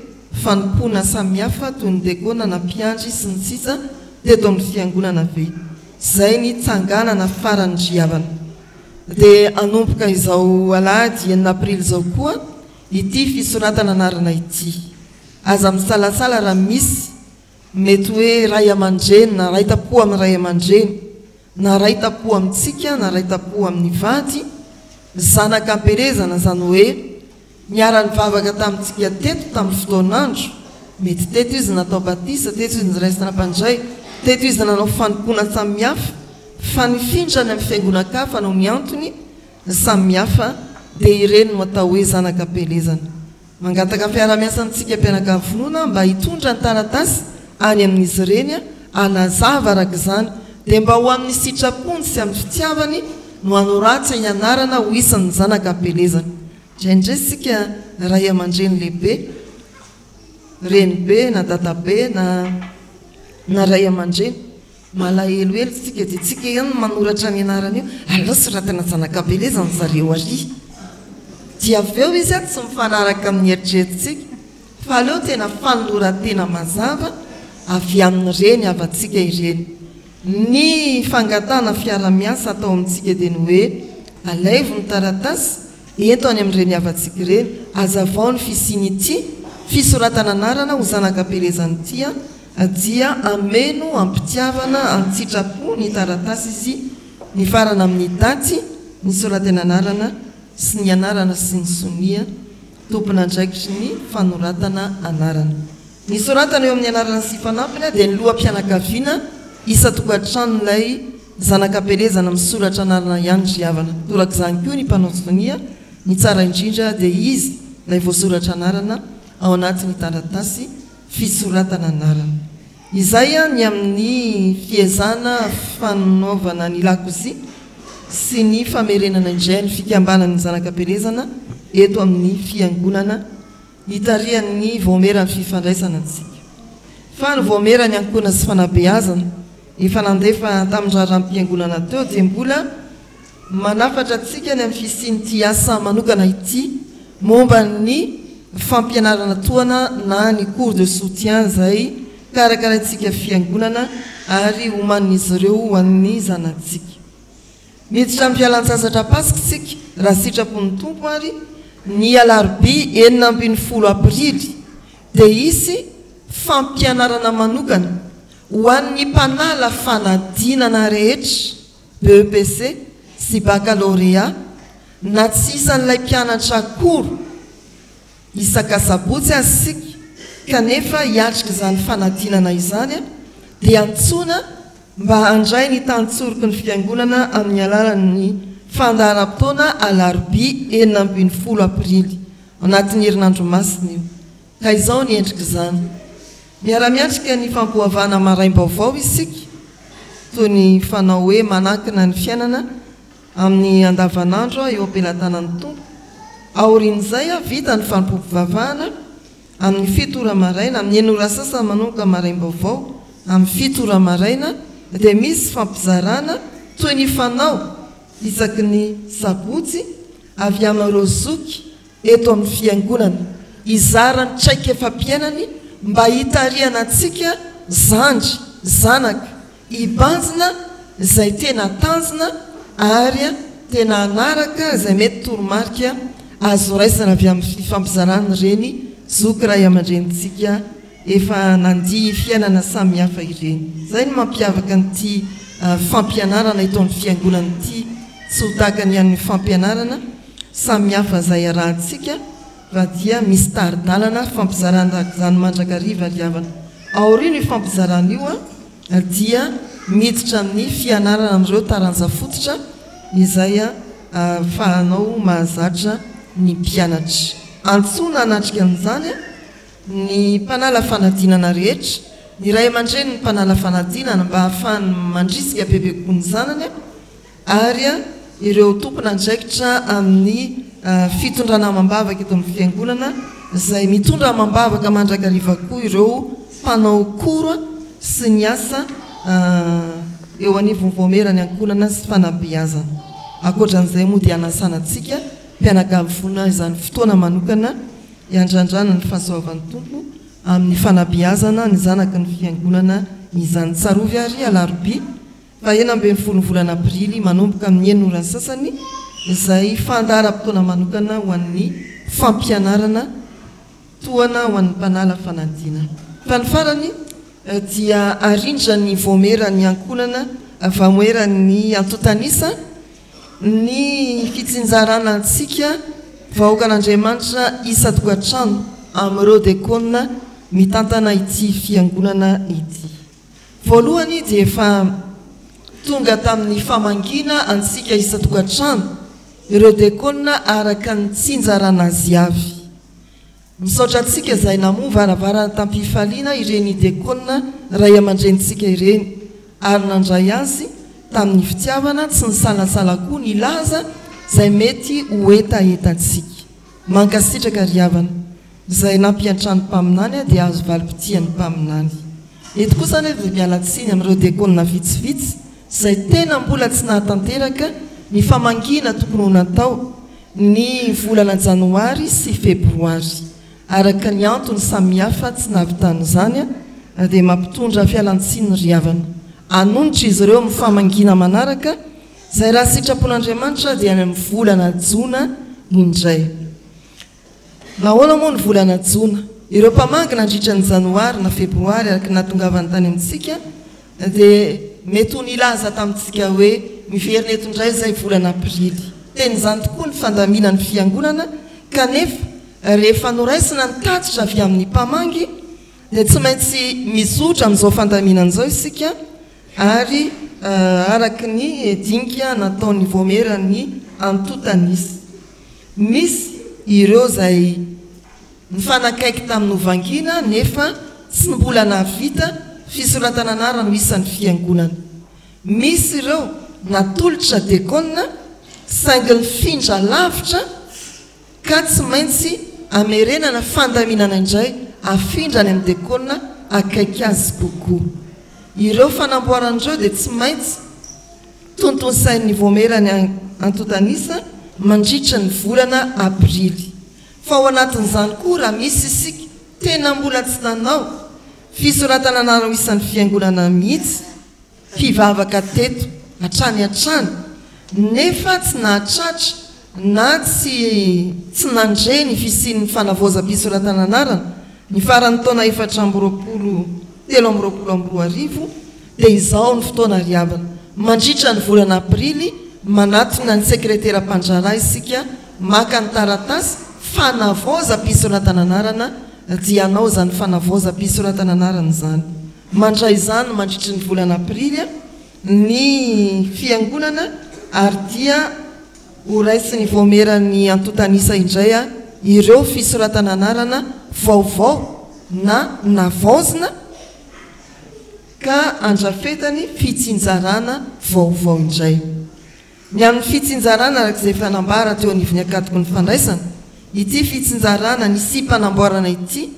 fanompoana samihafa toy ny dekona na mpiandry sy ny sisa teto amin'ny fiangonana ve zay ny tsanganana farany driavana dia anomboka izao alahady 9 aprily zao koa ity fisoratana anarana ity aza misalasala raha misy mety hoe ray aman-dreny na ray tapo amin'ny ray aman-dreny na ray tapo amintsika na ray tapo amin'ny vady zanakam-pelezana zany hoe miara-ny vavaka tamintsika teto tamin'ny fotoanandro mety teto izy natao batisa teto izy niraisana mpandray teto izy nanao fanompoana samihafa fa nifindrany amin'ny fiangonakafa no miantony samihafa dia ireny no atao hoe zanakam-pelezana mangataka fiara-miasantsika mpianakavonona mba hitondra ny taratasy any amin'izy ireny anazava araka izany dia mba ho amin'ny sitrapony sy amin'ny fitiavany no anoratsy ny anarana ho isan'ny zanakam-pelezana ndraindray sika ray aman-dreny lehibe reny be na databe na ray aman-dreny malahelohelo sika dia tsika ihany manoratra ny anarana io alao soratana zanakam-pelezana zareo ary dia avy eo izy tsy mifanaraka amin'ny eritreretintsika fa aleo tena fanolorantena mazava avy amin'ireny avantsika ireny ny fangatana fiara-miasa atao amintsika dia ny hoe alaivo ny taratasy ento any amin'ireny avantsika ireny azavao ny fisiny ity fisoratana anarana ho zanakam-pelezana ity dia ameno ampitiavana antsitrapo ny taratasy izy ny farana amin'ny daty ny soratana anarana sy ny anarana sy ny sonia tompona andraikitry ny fanoratana anarana ny soratana eo amin'ny anarana sy fanampina dia ny loham-pianakaviana isa tokantranoilay zanakam-pelezana misoratra anarana ihany driavana toraka izany koa ny mpanao sonia ny tsara indrindra dia izy ilay voasoratra anarana ao anatin'ny taratasy fisoratana anarana izay ny amin'ny fiezana fanaovana ny lakozia sy ny famerenana indray ny fikambanany zanakam-pelezana eto amin'ny fiangonana hitarian'ny voamerany fifandraisana antsika fa ny voamerany ankoana sy fanabeazana efa nandefa tamin'ny raharam-piangonana teo dia mbola manafatra antsika ny amin'ny fisin'ity asa manokana ity momba ny fampianarana toana na ny cours de soutien zay karakarantsika fiangonana ary homanin'izy ireo ho an'ny zanantsika miditra amin'ny fialan-tsasatra pasika tsika raha sitrapony tompo ary ny alarobia 9 aprily dia isy fampianarana manokana ho an'ny mpanala fanadinana rehetra BEPC sy baccalauréat na tsy isan'ilay mpianatra koro isakasabotsy azysika kanefa hiatrika izany fanadinana izany dia antsona mba handray ny tantsoroky ny fiangonana amin'ny alalan'ny fandaharam-potoana alarobia 9 aprily anatin'ny herinandro masina io ka izao ny endrika izany miara-miatrika ny fampohavana maraim-baovao isika toy ny fanao hoe manakina ny fiainana amin'ny andavanandro eo ampelantanany tompo aorin'izay vita ny fampompovavahana amin'ny fitora maraina amin'ny enora sasany manomboka maraim-baovao amin'ny fitora maraina dia misy fampizarana toy ny fanao isaky ny sabotsy avy amin'ireo zoky eto amin'ny fiangonana izarany traika efa-piainany mba hitariana antsika zandry zanaka ibanjina izay tena tanjona ary tena anaraka izay mety toromarika azo raisana avy amin'ny fifampizarana reny zoky ray aman-drenitsika efa nandia fiainana samihafa ireny. Zay no mampiavaka nyity fampianarana ito amin'ny fiangonana ity, tsy ho tahaka ny an'ny fampianarana samihafa izay arahantsika fa dia misy taridalana fampizarana zany mandrakariva riavana. Aorino io fampizarana io dia miditra amin'ny fianarana amin'ireo taranja fototra izay fahanao mahazatra ny mpianatra. Antsoina anatrika amin'izany ny mpanala fanadinana rehetra, ny ray aman-dreny ny mpanala fanadinana mba hahafahany mandrisika bebe kokoa ny zanany ary ireo tompon'andraikitra amin'ny fitondrana mambavaka eto amin'ny fiangonana izay mitondra mambavaka mandrakariva koa ireo mpanao koro sy ny asa eo anivony voamerany ankonana sy fanabeazana. Akoatran'izay moa dia anasanantsika mpianakavy izany fotoana manokana iandrandrana ny fahasoavan'ny tompo amin'ny fanabeazana ny zanaka ny fiangonana izany tsarovy ary alarobia fa 19 volana aprily manomboka amin'ny 9 orany sasany izay fandaharam-potoana manokana ho an'ny fampianarana toana ho an'ny mpanala fanadina. Fa ny farany dia arindra ny voamerany ankonana vamoerany antotanisa ny fitsinjarana antsika vahoakan'Andriamanitra isa-tokantrano amin'ireo dekona mitantana ity fiangonana ity. Voalohany dia efa tonga tamin'ny famangina antsika isa-tokantrano ireo dekona araka ny tsinjarana azy avy. Misaotra antsika izay namoa varavarana tampifaliana ireny dekona ray aman-drenitsika ireny ary nandray azy tamin'ny fitiavana tsy ny salasala koa ny laza izay mety ho etaetantsika. Mankasitraka riavana izay nampiantrany mpaminany dia azo valim-pitiany mpaminany. Eto kosa nefa mialatsiny amin'ireo dekona vitsivitsy izay tena mbola tsy nahatanteraka ny famangina tokony ho natao ny volana janoary sy febroary. Araka ny antony samihafa tsy nahavitany izany dia mampitondra fialantsiny riavana. Anonitra izy ireo amin'ny famangina manaraka izay raha sitrapon'Andriamanitra dia any amin'ny volana jona indray. Nahoana moa ny volana jona? Ireo mpamangina andritra ny janoary na febroary araka natongavany tany amintsika dia mety ho nilaza tamintsika hoe miverina eto indray izay volana aprily. Teny izany tokoa ny fandaminan'ny fiangonana kanefa rehefa noraisina ny tatitra avy amin'ny mpamangy dia tsy maintsy mizotra amin'izao fandaminan'izao isika ary araka ny dinika nataon'ny voamerany antotanisa. Misy ireo izay nifanakaiky tamin'ny ovangina nefa tsy mbola nahavita fisoratana anarana no isan'ny fiangonana. Misy ireo natolotra dekona saingy ny findra lavitra ka tsy maintsy amerenana fandaminana indray afindra ny amin'ny dekona akaiky azy kokoa. Ireo fanamboaran'ireo dia tsy maintsy tontony-sain'ny voamerany antotanisa mandritra ny volana aprily. Fa ao anatin'izany koa raha misy isika tena mbola tsy nanao fisoratana anarana ho isan'ny fiangonana mihitsy mpivavaka teto hatrany nefa tsy nahatratra na tsy nandre ny fisian'ny fanavaozam-pisoratana anarana ny farany taona 720 dia izao ny fotoana riavana mandritra ny volana aprily manatona ny sekretera-pandrara isika maka ny taratasy fanavaozam-pisoratana anarana dia anao zany fanavaozam-pisoratana anarana zany. Mandray izany mandritra ny volana aprily ny fiangonana ary dia ho raisy ny voamerany antotanisa indray ireo fisoratana anarana vaovao na navaozina ka andrafetany fitsinjarana vaovao indray. Ny amin'ny fitsinjarana arak'izay fanambara teo anivony akatoko ny fandraisana ity fitsinjarana ny simpanamboarana ity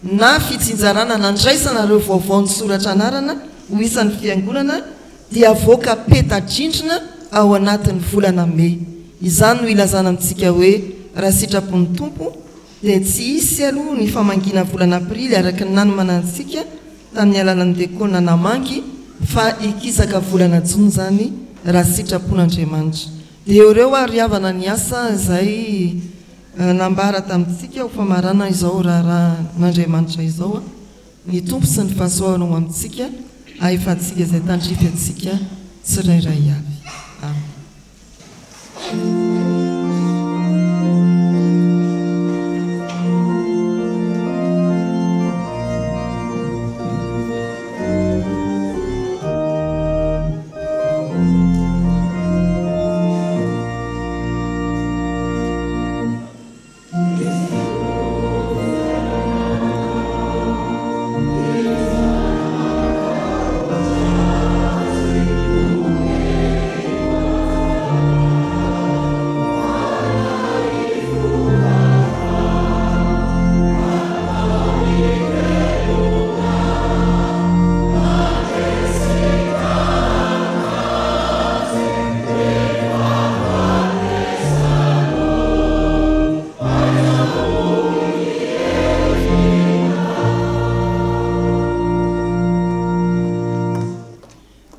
na fitsinjarana nandraisana ireo vaovao ny soratra anarana ho isan'ny fiangonana dia voaka peta-drindrina ao anatin'ny volana Mey. Izany no ilazana amintsika hoe raha sitrapon'ny tompo dia tsy hisy aloha ny famangina volana aprily araka ny nanomanantsika tamin'ny alalany dekona namanky fa ikisaka volana jona zany raha sitrapon'Andriamanitra dia ireo ariavana ny asa izay nambara tamintsika ho famarana izao raha n'Andriamanitra izao ny tompo sy ny fahasoavana ho amintsika ahifatsika izay tandrify atsika tsirairay avy.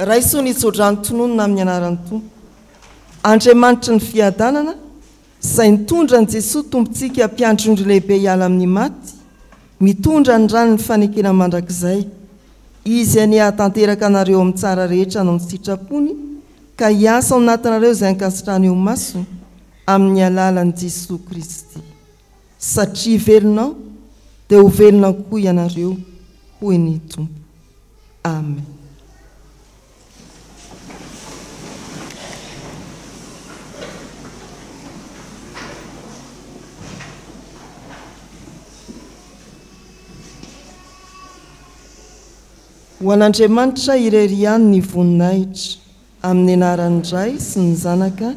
Raiso nitsodrany tononona amin'ny anaran'ny tompo Andriamanitra ny fiadanana izay nitondra ny Jesosy tompontsika mpiandrondro lehibe hiala amin'ny maty mitondra ny rano ny fanekena mandrakizay izy any hatanteraka anareo amin'ny tsara rehetra no ny sitrapony ka hiasa ao anatinareo izay ankasitrany eo masony amin'ny alalan'i Jesosy Kristy satria velonao dia ho velona koa ianareo hoy ny tompo. Amen. Ho an'Andriamanitra irery ihany ny voninahitra amin'ny anaran'ny Ray sy ny Zanaka